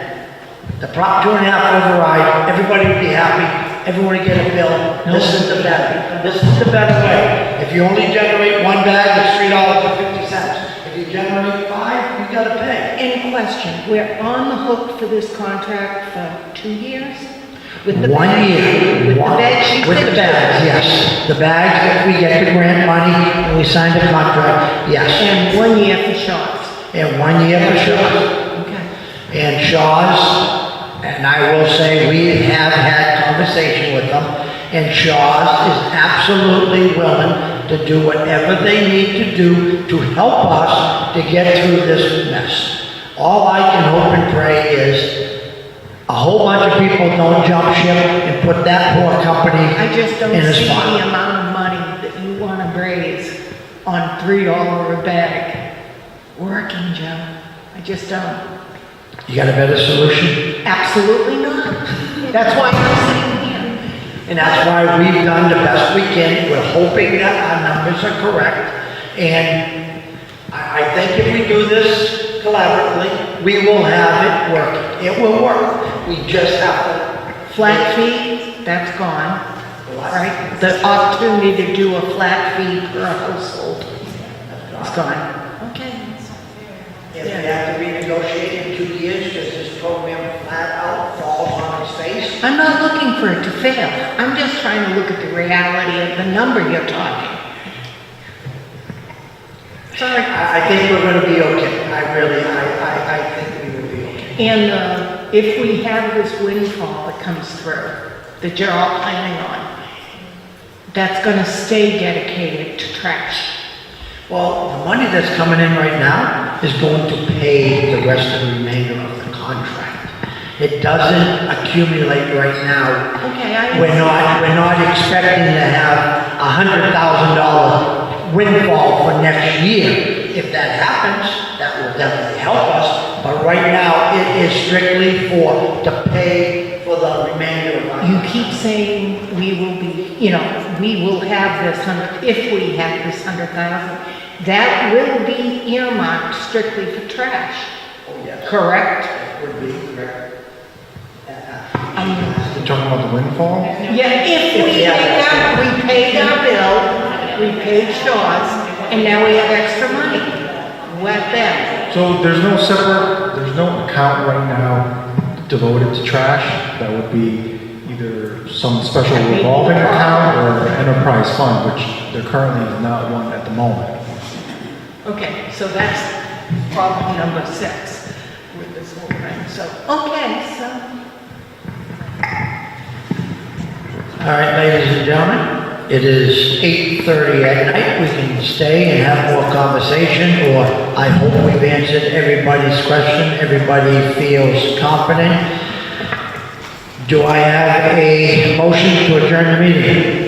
the Prop 2.5 override. Everybody would be happy. Everyone would get a bill. This is the better way. If you only generate one bag, it's $3.50. If you generate 5, you gotta pay. Any question, we're on the hook for this contract for 2 years? With the 1 bags? year. With the bags she With said? the bags, yes. The bags, if we get the grant money and we sign the contract, yes. And 1 year for Shaw's? And 1 year for Shaw's. Okay. And Shaw's, and I will say, we have had conversation with them, and Shaw's is absolutely willing to do whatever they need to do to help us to get through this mess. All I can hope and pray is a whole bunch of people don't jump ship and put that poor company I just don't in a see spot. the amount of money that you want to raise on $3 a bag working, Joe. I just don't. You got a better solution? Absolutely not. That's why I'm sitting here. And that's why we've done the best we can. We're hoping that our numbers are correct. And I think if we do this collaboratively, we will have it work. It will work. We just have to. Flat fee, that's gone, right? The opportunity to do a flat fee per household is gone. Okay. If we have to renegotiate in 2 years because this program flat out falls on its face. I'm not looking for it to fail. I'm just trying to look at the reality of the number you're talking. Sorry. I think we're going to be okay. I think we will be okay. And if we have this windfall that comes through, that you're all planning on, that's going to stay dedicated to trash. Well, the money that's coming in right now is going to pay the rest of the remainder of the contract. It doesn't accumulate right now. Okay, We're not expecting to have $100,000 windfall for next year. If that happens, that will definitely help us. But right now, it is strictly to pay for the remainder of our. You keep saying we will be, we will have this if we have this 100,000, that will be earmarked strictly for trash. Oh, yes. Correct? Would be correct. You're talking about the windfall? Yeah, if we paid our bill, we paid Shaw's, and now we have extra money. What then? So there's no account right now devoted to trash. That would be either some special revolving account or enterprise fund, which there currently is not one at the moment. Okay, so that's problem number 6 with this whole thing. So, okay, so. All right, ladies and gentlemen, it is 8:30 at night. We can stay and have more conversation, or I hope we've answered everybody's question. Everybody feels confident. Do I have a motion to adjourn the meeting?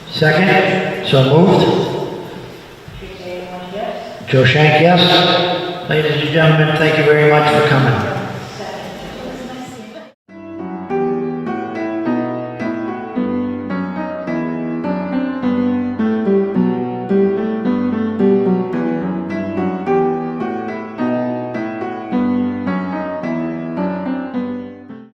Second? So moved? Joe Shank, yes. Ladies and gentlemen, thank you very much for coming.